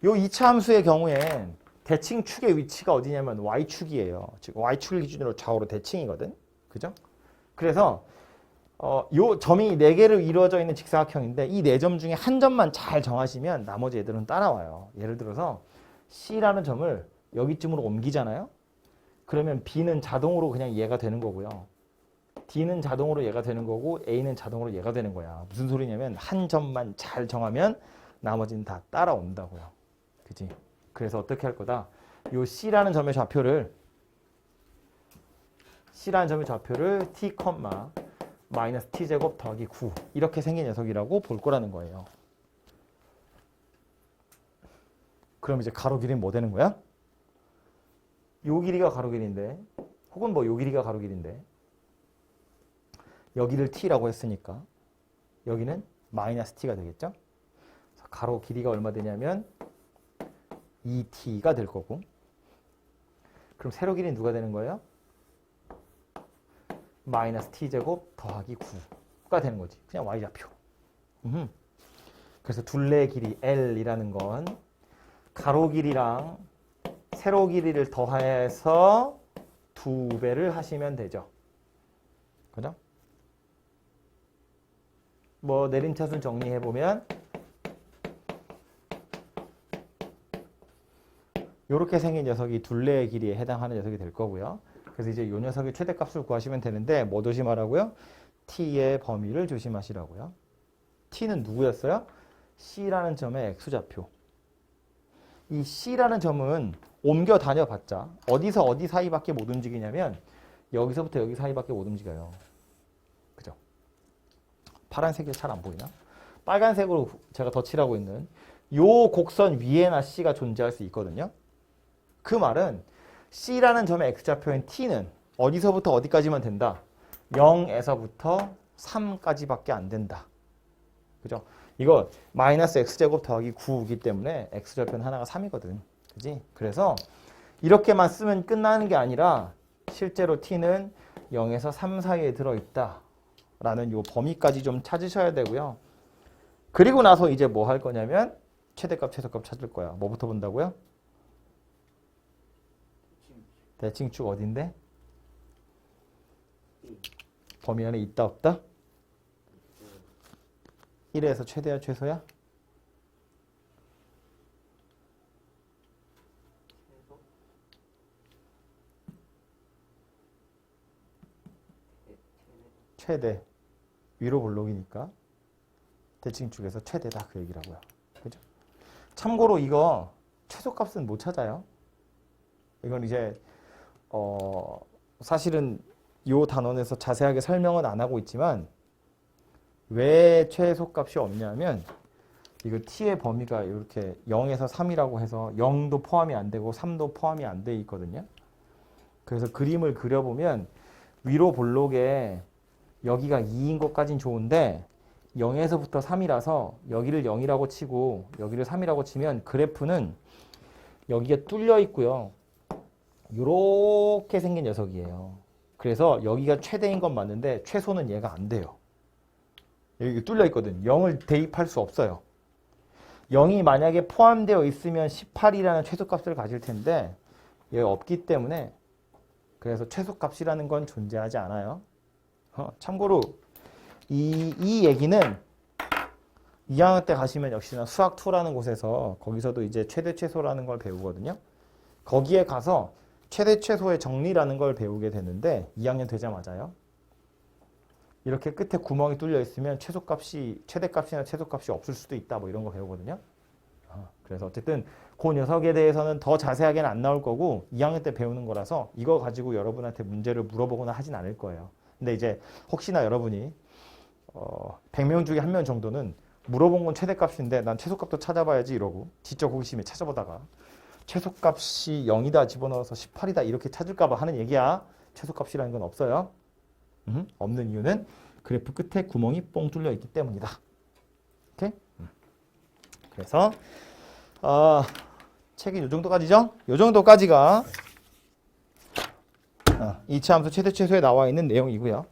요 2차 함수의 경우엔 대칭 축의 위치가 어디냐면 y축이에요. 지금 y축을 기준으로 좌우로 대칭이거든. 그죠? 그래서 요 점이 4개로 이루어져 있는 직사각형인데 이 4점 중에 한 점만 잘 정하시면 나머지 애들은 따라와요. 예를 들어서 C라는 점을 여기쯤으로 옮기잖아요. 그러면 B는 자동으로 그냥 얘가 되는 거고요. D는 자동으로 얘가 되는 거고 A는 자동으로 얘가 되는 거야. 무슨 소리냐면 한 점만 잘 정하면 나머지는 다 따라온다고요. 그지? 그래서 어떻게 할 거다? 요 C라는 점의 좌표를 T, 마이너스 T제곱 더하기 9 이렇게 생긴 녀석이라고 볼 거라는 거예요. 그럼 이제 가로 길이는 뭐 되는 거야? 요 길이가 가로 길이인데 혹은 뭐 요 길이가 가로 길이인데 여기를 T라고 했으니까 여기는 마이너스 T가 되겠죠? 그래서 가로 길이가 얼마 되냐면 2T가 될 거고 그럼 세로 길이는 누가 되는 거예요? 마이너스 T제곱 더하기 9가 되는 거지. 그냥 Y좌표. 그래서 둘레의 길이 L이라는 건 가로 길이랑 세로 길이를 더해서 2배를 하시면 되죠. 그죠? 뭐 내림차순 정리해보면 이렇게 생긴 녀석이 둘레의 길이에 해당하는 녀석이 될 거고요. 그래서 이제 이 녀석의 최대값을 구하시면 되는데 뭐 조심하라고요? t의 범위를 조심하시라고요. t는 누구였어요? c라는 점의 x좌표. 이 c라는 점은 옮겨 다녀봤자 어디서 어디 사이밖에 못 움직이냐면 여기서부터 여기 사이밖에 못 움직여요. 그죠? 파란색이 잘 안 보이나? 빨간색으로 제가 덧칠하고 있는 요 곡선 위에나 c가 존재할 수 있거든요. 그 말은 C라는 점의 X좌표인 T는 어디서부터 어디까지만 된다? 0에서부터 3까지밖에 안 된다. 그죠? 이거 마이너스 X제곱 더하기 9이기 때문에 X좌표는 하나가 3이거든. 그지? 그래서 이렇게만 쓰면 끝나는 게 아니라 실제로 T는 0에서 3 사이에 들어있다. 라는 요 범위까지 좀 찾으셔야 되고요. 그리고 나서 이제 뭐 할 거냐면 최대값, 최소값 찾을 거야. 뭐부터 본다고요? 대칭축 어딘데? 범위 안에 있다 없다? 1에서 최대야 최소야? 최대. 위로 볼록이니까 대칭축에서 최대다 그 얘기라고요. 그죠? 참고로 이거 최소값은 못 찾아요. 이건 이제 사실은 이 단원에서 자세하게 설명은 안 하고 있지만 왜 최소값이 없냐면 이거 t의 범위가 이렇게 0에서 3이라고 해서 0도 포함이 안 되고 3도 포함이 안 돼 있거든요. 그래서 그림을 그려보면 위로 볼록에 여기가 2인 것까진 좋은데 0에서부터 3이라서 여기를 0이라고 치고 여기를 3이라고 치면 그래프는 여기가 뚫려 있고요. 이렇게 생긴 녀석이에요. 그래서 여기가 최대인 건 맞는데 최소는 얘가 안 돼요. 여기 뚫려 있거든. 0을 대입할 수 없어요. 0이 만약에 포함되어 있으면 18이라는 최소값을 가질 텐데 얘가 없기 때문에 그래서 최소값이라는 건 존재하지 않아요. 참고로 이 얘기는 2학년 때 가시면 역시나 수학2라는 곳에서 거기서도 이제 최대 최소라는 걸 배우거든요. 거기에 가서 최대 최소의 정리라는 걸 배우게 되는데 2학년 되자마자요. 이렇게 끝에 구멍이 뚫려 있으면 최대값이나 최소값이 없을 수도 있다 뭐 이런 거 배우거든요. 그래서 어쨌든 그 녀석에 대해서는 더 자세하게는 안 나올 거고 2학년 때 배우는 거라서 이거 가지고 여러분한테 문제를 물어보거나 하진 않을 거예요. 근데 이제 혹시나 여러분이 100명 중에 1명 정도는 물어본 건 최대값인데 난 최소값도 찾아봐야지 이러고 지적 호기심에 찾아보다가 최소값이 0이다 집어넣어서 18이다 이렇게 찾을까 봐 하는 얘기야. 최소값이라는 건 없어요. 없는 이유는 그래프 끝에 구멍이 뻥 뚫려 있기 때문이다. 오케이? 그래서 책이 이 정도까지죠? 이 정도까지가 이차 함수 최대 최소에 나와 있는 내용이고요.